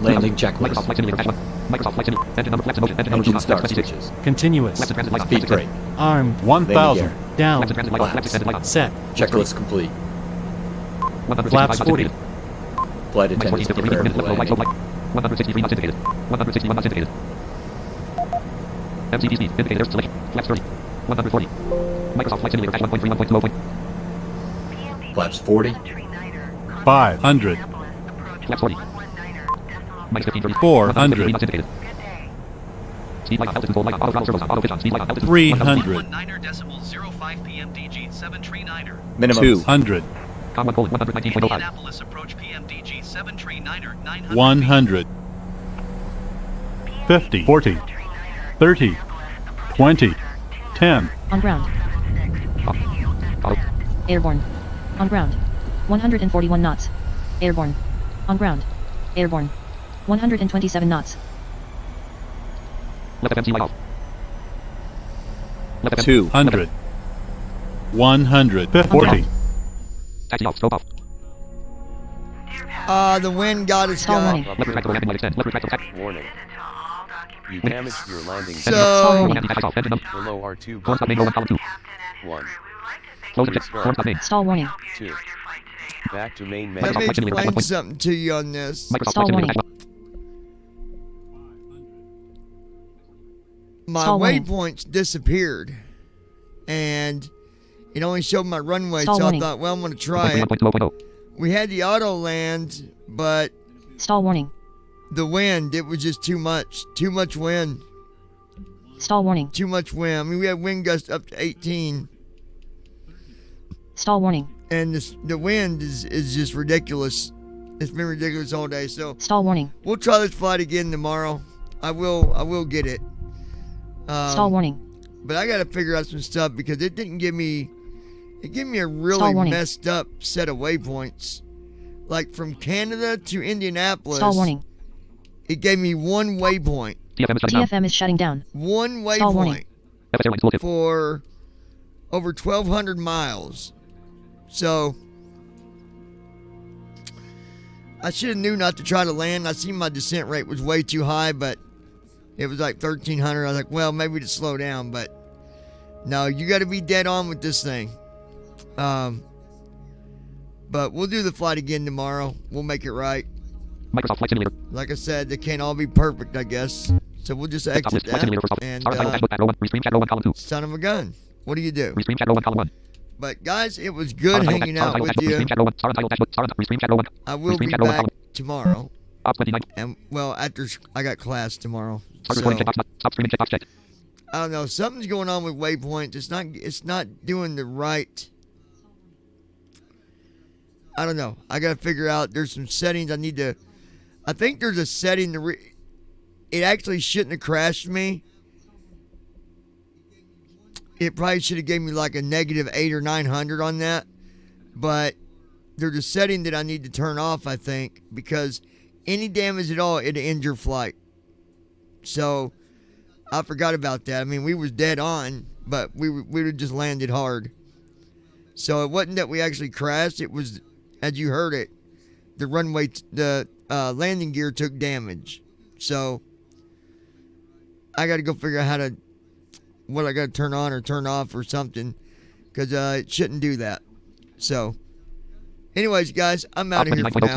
Landing Microsoft checklist. Flight Simulator Dash 1. Microsoft Flight Simulator. Engine number flex in motion. Engine number 2 Engine start 26. switches. Continuous. Flex and transit light on. Speed brake. Armed. 1,000. Down. Flex and transit light on. Flex and transit light on. Set. Checklist complete. 165 Flaps knots 40. indicated. Flight Minus attendants 1453 prepare minutes for left low light, landing. slow light. 163 knots indicated. 161 knots indicated. MCP speed indicator selection. Flaps 30. 140. Microsoft Flight Simulator Dash 1.3 1.20. Flaps 40. 500. Flaps 40. Minus 1530. 400. Knots indicated. Speed light on. Altitude control light on. Auto throttle servos on. Auto pitch on. Speed light on. Altitude. 300. 19.05 p.m. DG 739er. Minimum. 200. Com 1 colon 119.05. Indianapolis approach PM DG 739er 900. 100. 50. 40. 30. 20. 10. On ground. Auto. Airborne. On ground. 141 knots. Airborne. On ground. Airborne. 127 knots. Left FMC light off. Left FM. 200. 100. 40. Taxi off. Scope off. the wind got us Stall going. warning. Left retractable landing light extend. Left retractable tax. Warning. You damaged your landing So- below R2 Forms not main row 1 column 2. 1. Close and check. Forms not main. Stall warning. 2. Back to main Let menu. me Microsoft Flight Simulator explain Dash 1. something to you on this. Microsoft Stall Flight Simulator warning. Dash 1. My Stall warning. waypoints disappeared, and it only showed my runway. Stall so warning. I thought, well, I'm going to try it. 1.20.0. We had the auto land, but Stall warning. the wind, it was just too much. Too much wind. Stall warning. Too much wind. I mean, we had wind gusts up to 18, Stall warning. and the wind is just ridiculous. It's been ridiculous all day. So Stall warning. we'll try this flight again tomorrow. I will get it. Stall warning. But I got to figure out some stuff because it didn't give me. It gave me a Stall really warning. messed up set of waypoints. Like from Canada to Indianapolis. Stall warning. It gave me one waypoint. TFM is shutting down. TFM is shutting down. One Stall warning. waypoint FS Airlines tooltip. for over 1,200 miles. So I should have knew not to try to land. I seen my descent rate was way too high, but it was like 1,300. I was like, well, maybe to slow down, but no, you got to be dead on with this thing. But we'll do the flight again tomorrow. We'll make it right. Microsoft Flight Simulator. Like I said, they can't all be perfect, I guess. So we'll just Desktop exit list. Flight that. Simulator first off. And RSI dash book back row 1. Restream chat row 1 column 2. son of a gun. What do you do? Restream chat row 1, column 1. But guys, it was good hanging out with you. I will be back tomorrow. And well, after I got class tomorrow. So, I don't know. Something's going on with Waypoint. It's not doing the right. I don't know. I got to figure out. There's some settings I need to. I think there's a setting it actually shouldn't have crashed me. It probably should have gave me like a -8 or 900 on that. But there's a setting that I need to turn off, I think, because any damage at all, it'll end your flight. So I forgot about that. I mean, we was dead on, but we would just landed hard. So it wasn't that we actually crashed. It was, as you heard it, the runway, the landing gear took damage. So I got to go figure out what I got to turn on or turn off or something, because it shouldn't do that. So anyways, guys, I'm out of here for now.